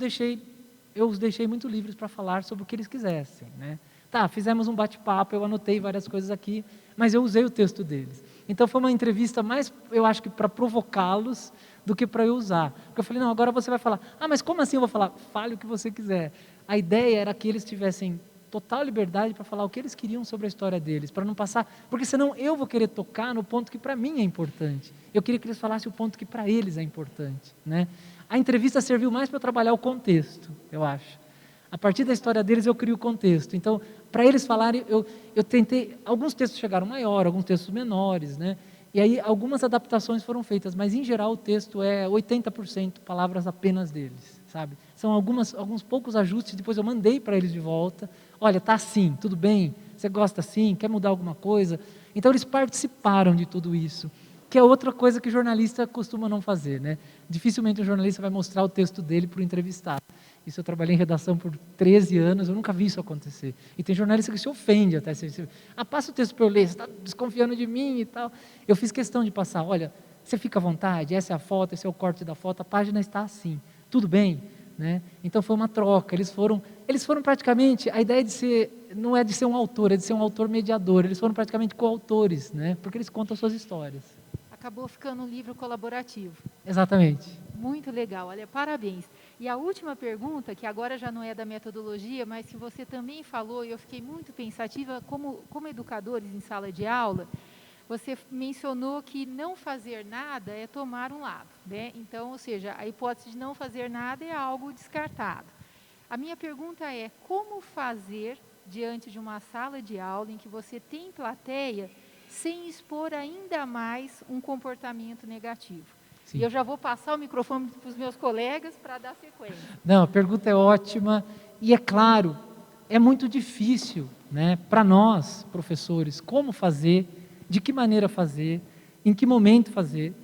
os deixei muito livres para falar sobre o que eles quisessem, né? Tá, fizemos um bate-papo, eu anotei várias coisas aqui, mas eu usei o texto deles. Então foi uma entrevista mais, eu acho que para provocá-los do que para eu usar. Porque eu falei, não, agora você vai falar. Ah, mas como assim eu vou falar? Fale o que você quiser. A ideia era que eles tivessem total liberdade para falar o que eles queriam sobre a história deles, para não passar, porque senão eu vou querer tocar no ponto que para mim é importante. Eu queria que eles falassem o ponto que para eles é importante, né? A entrevista serviu mais para eu trabalhar o contexto, eu acho. A partir da história deles eu crio o contexto. Então, para eles falarem, eu tentei, alguns textos chegaram maior, alguns textos menores, né? E aí algumas adaptações foram feitas, mas em geral o texto é 80% palavras apenas deles, sabe? São alguns poucos ajustes, depois eu mandei para eles de volta. Olha, tá assim, tudo bem? Você gosta assim? Quer mudar alguma coisa? Então eles participaram de tudo isso, que é outra coisa que jornalista costuma não fazer, né? Dificilmente o jornalista vai mostrar o texto dele para o entrevistado. Isso eu trabalhei em redação por 13 anos, eu nunca vi isso acontecer. E tem jornalista que se ofende até. Passa o texto para eu ler, você está desconfiando de mim e tal. Eu fiz questão de passar, olha, você fica à vontade, essa é a foto, esse é o corte da foto, a página está assim, tudo bem? Né? Então foi uma troca, eles foram praticamente, a ideia não é de ser um autor, é de ser um autor mediador, eles foram praticamente coautores, né? Porque eles contam suas histórias. Acabou ficando um livro colaborativo. Exatamente. Muito legal, olha, parabéns. E a última pergunta, que agora já não é da metodologia, mas que você também falou, e eu fiquei muito pensativa, como educadores em sala de aula, você mencionou que não fazer nada é tomar um lado, né? Então, ou seja, a hipótese de não fazer nada é algo descartado. A minha pergunta é, como fazer diante de uma sala de aula em que você tem plateia sem expor ainda mais um comportamento negativo? Sim. E eu já vou passar o microfone para os meus colegas para dar sequência. Não, a pergunta é ótima e é claro, é muito difícil, né, para nós, professores, como fazer, de que maneira fazer, em que momento fazer,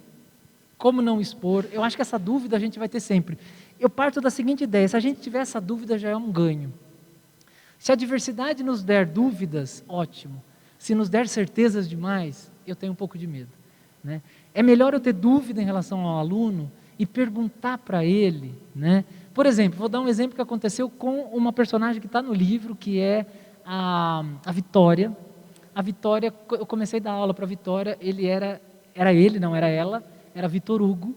como não expor. Eu acho que essa dúvida a gente vai ter sempre. Eu parto da seguinte ideia, se a gente tiver essa dúvida já é um ganho. Se a diversidade nos der dúvidas, ótimo. Se nos der certezas demais, eu tenho um pouco de medo, né? É melhor eu ter dúvida em relação ao aluno e perguntar para ele, né? Por exemplo, vou dar um exemplo que aconteceu com uma personagem que está no livro, que é a Vitória. A Vitória, eu comecei a dar aula para a Vitória, não era ela, era Vitor Hugo,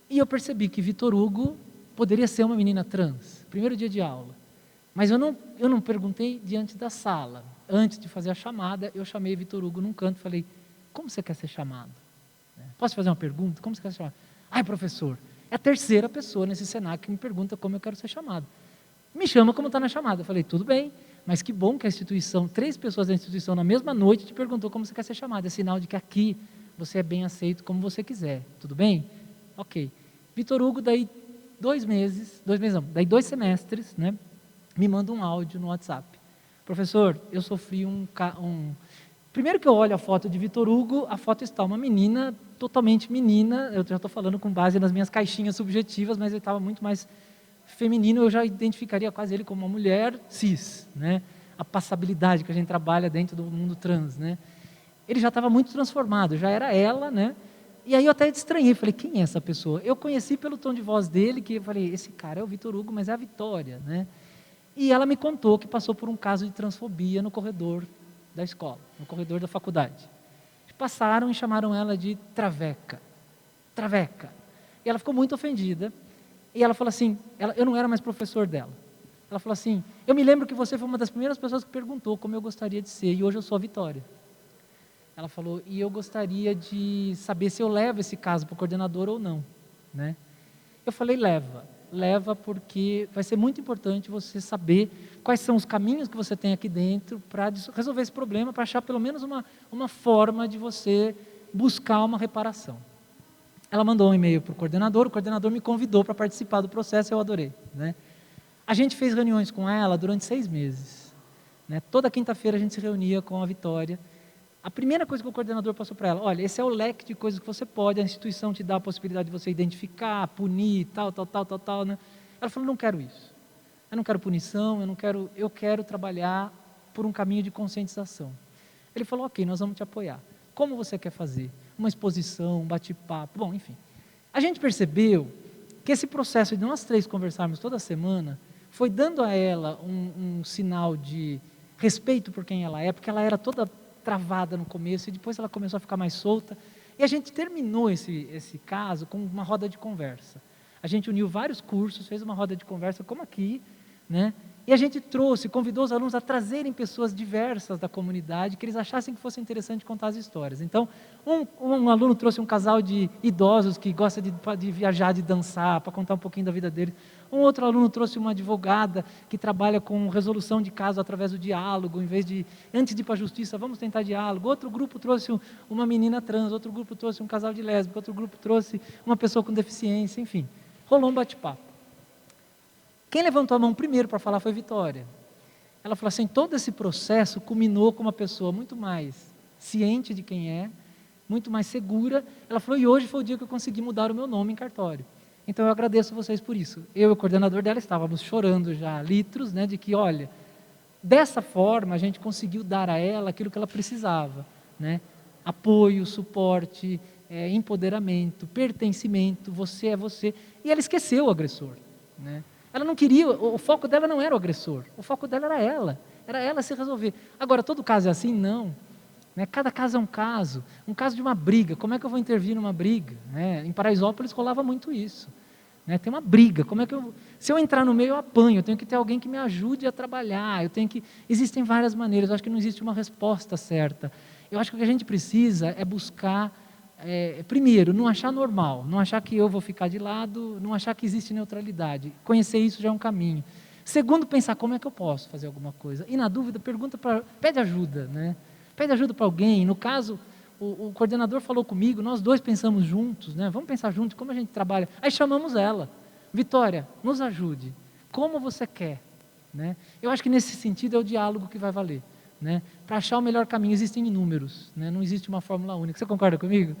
e eu percebi que Vitor Hugo poderia ser uma menina trans, primeiro dia de aula. Mas eu não perguntei diante da sala. Antes de fazer a chamada, eu chamei Vitor Hugo num canto e falei, como você quer ser chamado? Posso fazer uma pergunta? Como você quer ser chamado? Ai, professor, é a terceira pessoa nesse Senac que me pergunta como eu quero ser chamado. Me chama como está na chamada. Eu falei, tudo bem, mas que bom que a instituição, 3 pessoas da instituição na mesma noite te perguntou como você quer ser chamado. É sinal de que aqui você é bem aceito como você quiser. Tudo bem? Ok. Vitor Hugo, daí 2 semestres, né, me manda um áudio no WhatsApp. Professor, eu sofri Primeiro que eu olho a foto de Vitor Hugo, a foto está uma menina, totalmente menina, eu já estou falando com base nas minhas caixinhas subjetivas, mas ele estava muito mais feminino, eu já identificaria quase ele como uma mulher cis, né? A passabilidade que a gente trabalha dentro do mundo trans, né? Ele já estava muito transformado, já era ela, né? E aí eu até estranhei, falei, quem é essa pessoa? Eu conheci pelo tom de voz dele, que eu falei, esse cara é o Vitor Hugo, mas é a Vitória, né? E ela me contou que passou por um caso de transfobia no corredor da escola, no corredor da faculdade. passaram e chamaram ela de Traveca. Traveca. E ela ficou muito ofendida. E ela falou assim, eu não era mais professor dela. Ela falou assim, eu me lembro que você foi uma das primeiras pessoas que perguntou como eu gostaria de ser, e hoje eu sou a Vitória. Ela falou, e eu gostaria de saber se eu levo esse caso para o coordenador ou não, né? Eu falei, leva porque vai ser muito importante você saber quais são os caminhos que você tem aqui dentro para resolver esse problema, para achar pelo menos uma forma de você buscar uma reparação. Ela mandou um e-mail para o coordenador me convidou para participar do processo, eu adorei, né? A gente fez reuniões com ela durante 6 meses, né? Toda quinta-feira a gente se reunia com a Vitória. A primeira coisa que o coordenador passou para ela, olha, esse é o leque de coisas que você pode, a instituição te dá a possibilidade de você identificar, punir, tal, né? Ela falou, não quero isso. Eu não quero punição, eu quero trabalhar por um caminho de conscientização. Ele falou, ok, nós vamos te apoiar. Como você quer fazer? Uma exposição, um bate-papo, bom, enfim. A gente percebeu que esse processo de nós 3 conversarmos toda semana foi dando a ela um sinal de respeito por quem ela é, porque ela era toda travada no começo e depois ela começou a ficar mais solta. E a gente terminou esse caso com uma roda de conversa. A gente uniu vários cursos, fez uma roda de conversa como aqui, né? E a gente convidou os alunos a trazerem pessoas diversas da comunidade que eles achassem que fosse interessante contar as histórias. Então, um aluno trouxe um casal de idosos que gosta de viajar, de dançar, para contar um pouquinho da vida deles. Um outro aluno trouxe uma advogada que trabalha com resolução de casos através do diálogo, em vez de, antes de ir para a justiça, vamos tentar diálogo. Outro grupo trouxe uma menina trans, outro grupo trouxe um casal de lésbica, outro grupo trouxe uma pessoa com deficiência, enfim. Rolou um bate-papo. Quem levantou a mão primeiro para falar foi Vitória. Ela falou assim, todo esse processo culminou com uma pessoa muito mais ciente de quem é, muito mais segura. Ela falou, e hoje foi o dia que eu consegui mudar o meu nome em cartório. Então eu agradeço vocês por isso. Eu e o coordenador dela estávamos chorando já litros, né, de que, olha, dessa forma a gente conseguiu dar a ela aquilo que ela precisava, né? Apoio, suporte, empoderamento, pertencimento, você é você. E ela esqueceu o agressor, né? Ela não queria, o foco dela não era o agressor, o foco dela era ela se resolver. Agora, todo caso é assim? Não. Né? Cada caso é um caso de uma briga, como é que eu vou intervir numa briga? Né? Em Paraisópolis rolava muito isso. Né? Tem uma briga, se eu entrar no meio eu apanho, eu tenho que ter alguém que me ajude a trabalhar, existem várias maneiras, eu acho que não existe uma resposta certa. Eu acho que o que a gente precisa é buscar, primeiro, não achar normal, não achar que eu vou ficar de lado, não achar que existe neutralidade. Conhecer isso já é um caminho. Segundo, pensar como é que eu posso fazer alguma coisa. E na dúvida, pede ajuda, né? Pede ajuda para alguém. No caso, o coordenador falou comigo, nós 2 pensamos juntos, né? Vamos pensar juntos como a gente trabalha. Aí chamamos ela. Vitória, nos ajude. Como você quer? Né? Eu acho que nesse sentido é o diálogo que vai valer. Né? Para achar o melhor caminho, existem inúmeros, né? Não existe uma fórmula única. Você concorda comigo?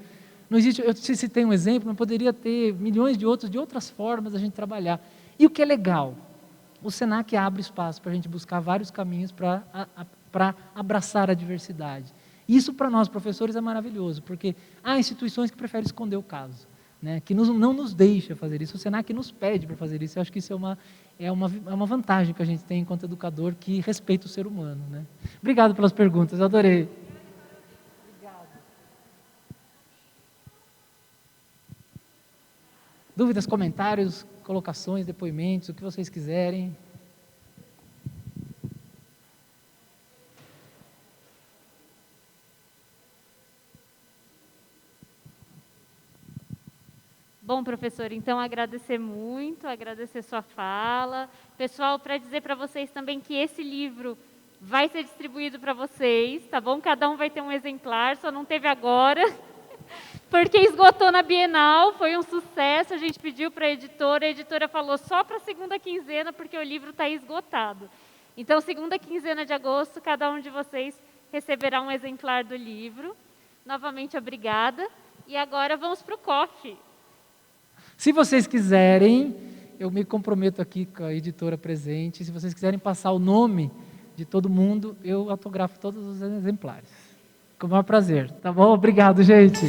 Não existe, eu citei um exemplo, mas poderia ter milhões de outras formas da gente trabalhar. E o que é legal? O Senac abre espaço para a gente buscar vários caminhos para abraçar a diversidade. Isso para nós, professores, é maravilhoso, porque há instituições que preferem esconder o caso, né? Que não nos deixa fazer isso. O Senac nos pede para fazer isso. Eu acho que isso é uma vantagem que a gente tem enquanto educador que respeita o ser humano, né? Obrigado pelas perguntas, eu adorei. Obrigado. Dúvidas, comentários, colocações, depoimentos, o que vocês quiserem. Bom, professor, então agradecer sua fala. Pessoal, para dizer para vocês também que esse livro vai ser distribuído para vocês, tá bom? Cada um vai ter um exemplar, só não teve agora, porque esgotou na Bienal, foi um sucesso, a gente pediu para a editora falou só para a segunda quinzena, porque o livro está esgotado. Então, segunda quinzena de agosto, cada um de vocês receberá um exemplar do livro. Novamente, obrigada. E agora vamos para o coffee. Se vocês quiserem, eu me comprometo aqui com a editora presente, se vocês quiserem passar o nome de todo mundo, eu autografo todos os exemplares. Com o maior prazer, tá bom? Obrigado, gente.